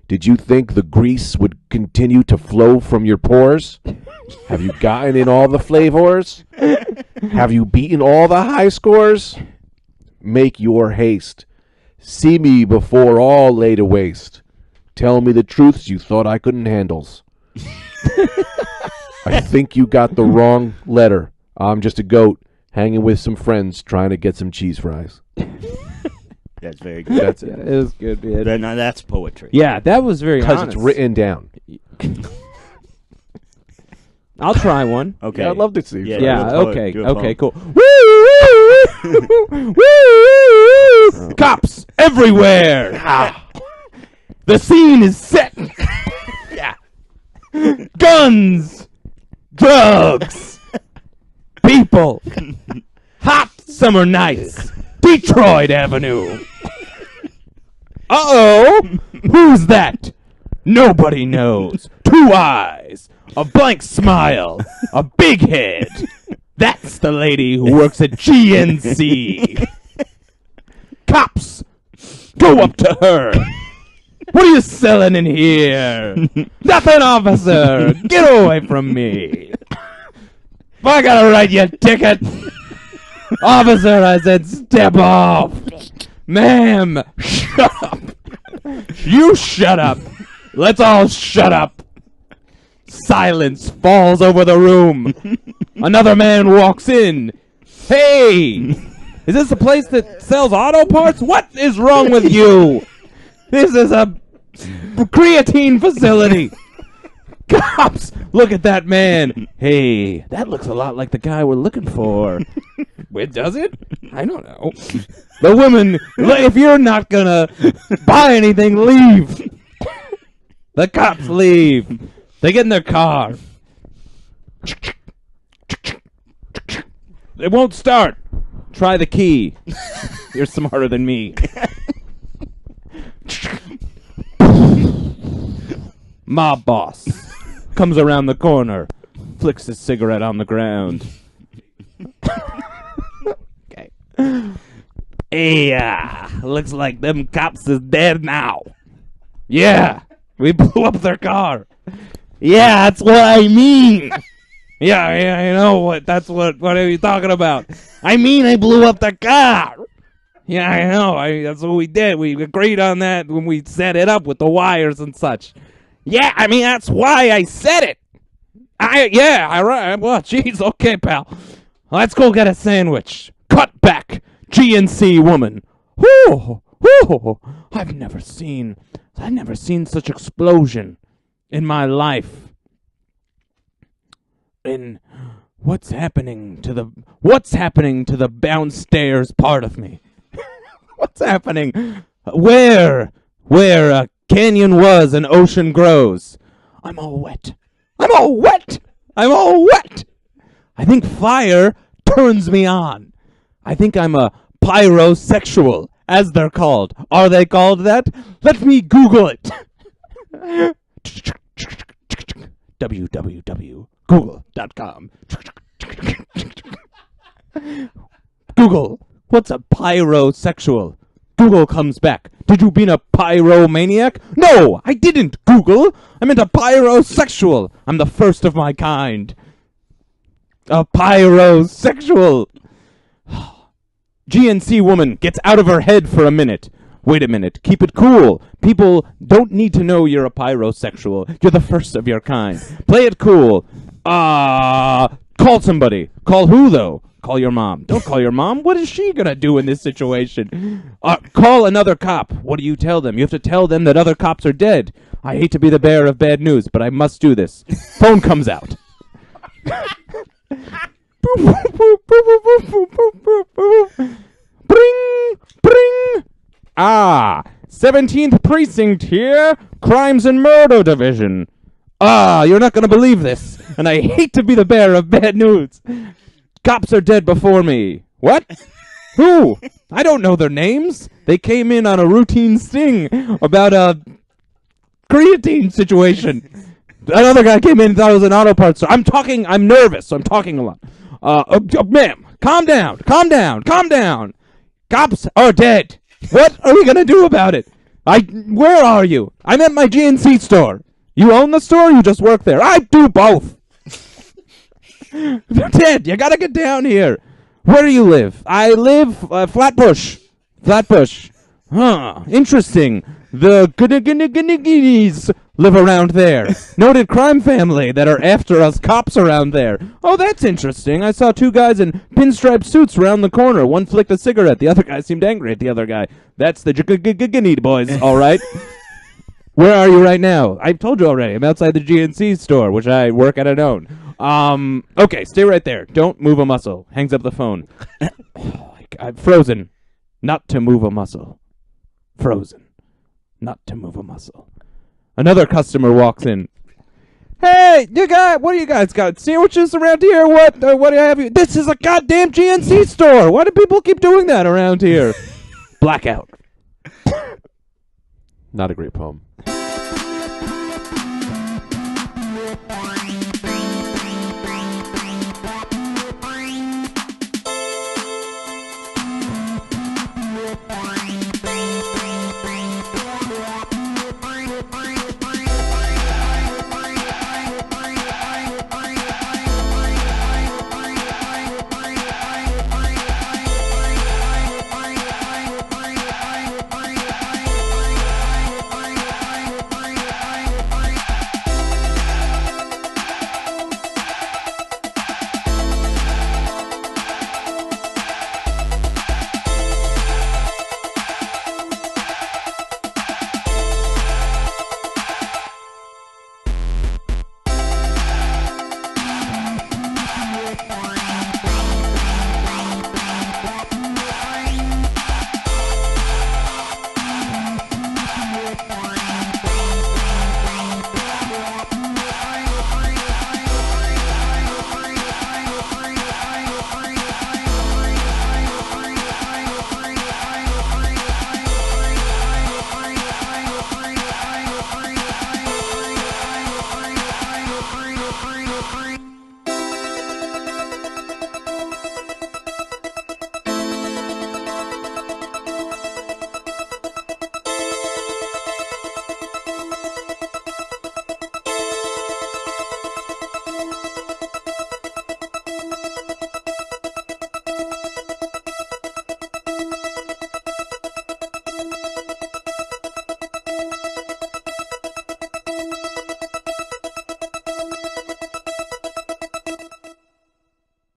Did you think the grease would continue to flow from your pores? Have you gotten in all the flavors? Have you beaten all the high scores? Make your haste. See me before all lay to waste. Tell me the truths you thought I couldn't handles. I think you got the wrong letter. I'm just a goat hanging with some friends trying to get some cheese fries. That's very good. That's Yeah, it. it was good, man. Now that's poetry. Yeah, that was very Because honest. it's written down. I'll try one. Okay. Yeah, I'd love to see. Yeah, Yeah, do a poem. okay, Do a okay, poem. cool. Woo! Woo! Cops everywhere. The scene is set. Yeah. Guns, drugs, people, hot summer nights, Detroit Avenue. Uh-oh, who's that? Nobody knows. 2 eyes, a blank smile, a big head. That's the lady who works at GNC. Cops, go up to her. What are you selling in here? Nothing, officer. Get away from me. If I gotta write you a ticket. Officer, I said step off. Ma'am, shut up. You shut up. Let's all shut up. Silence falls over the room. Another man walks in. Hey, is this a place that sells auto parts? What is wrong with you? This is a creatine facility. Cops, look at that man. Hey, that looks a lot like the guy we're looking for. Wait, does it? I don't know. The woman, if you're not gonna buy anything, leave. The cops leave. They get in their car. It won't start. Try the key. You're smarter than me. Mob boss comes around the corner, flicks his cigarette on the ground. Okay. Hey, looks like them cops is dead now. Yeah, we blew up their car. Yeah, that's what I mean. Yeah, I know what. That's what are you talking about? I mean, I blew up the car. Yeah, I know. That's what we did. We agreed on that when we set it up with the wires and such. Yeah, I mean, that's why I said it. Well, jeez, okay, pal. Let's go get a sandwich. Cut back. GNC woman. Whoo, whoo. I've never seen such explosion in my life. In what's happening to the downstairs part of me? What's happening? Where a canyon was and ocean grows. I'm all wet. I think fire turns me on. I think I'm a pyrosexual, as they're called. Are they called that? Let me Google it. www.google.com. Google, what's a pyrosexual? Google comes back. Did you mean a pyromaniac? No, I didn't, Google. I meant a pyrosexual. I'm the first of my kind. A pyrosexual. GNC woman gets out of her head for a minute. Wait a minute. Keep it cool. People don't need to know you're a pyrosexual. You're the first of your kind. Play it cool. Call somebody. Call who, though? Call your mom. Don't call your mom. What is she going to do in this situation? Call another cop. What do you tell them? You have to tell them that other cops are dead. I hate to be the bearer of bad news, but I must do this. Phone comes out. Bring, bring. 17th Precinct here, Crimes and Murder Division. You're not going to believe this, and I hate to be the bearer of bad news. Cops are dead before me. What? Who? I don't know their names. They came in on a routine sting about a creatine situation. Another guy came in and thought it was an auto parts store. I'm nervous, so I'm talking a lot. Ma'am, calm down. Cops are dead. What are we going to do about it? Where are you? I'm at my GNC store. You own the store or you just work there? I do both. They're dead. You got to get down here. Where do you live? I live Flatbush. Huh. Interesting. The Guineas live around there. Noted crime family that are after us cops around there. Oh, that's interesting. I saw two guys in pinstripe suits around the corner. One flicked a cigarette. The other guy seemed angry at the other guy. That's the Guineas boys, all right? Where are you right now? I've told you already. I'm outside the GNC store, which I work at and own. Okay, stay right there. Don't move a muscle. Hangs up the phone. I'm frozen. Not to move a muscle. Frozen. Not to move a muscle. Another customer walks in. Hey, what do you guys got? Sandwiches around here? What do I have you? This is a goddamn GNC store. Why do people keep doing that around here? Blackout. Not a great poem.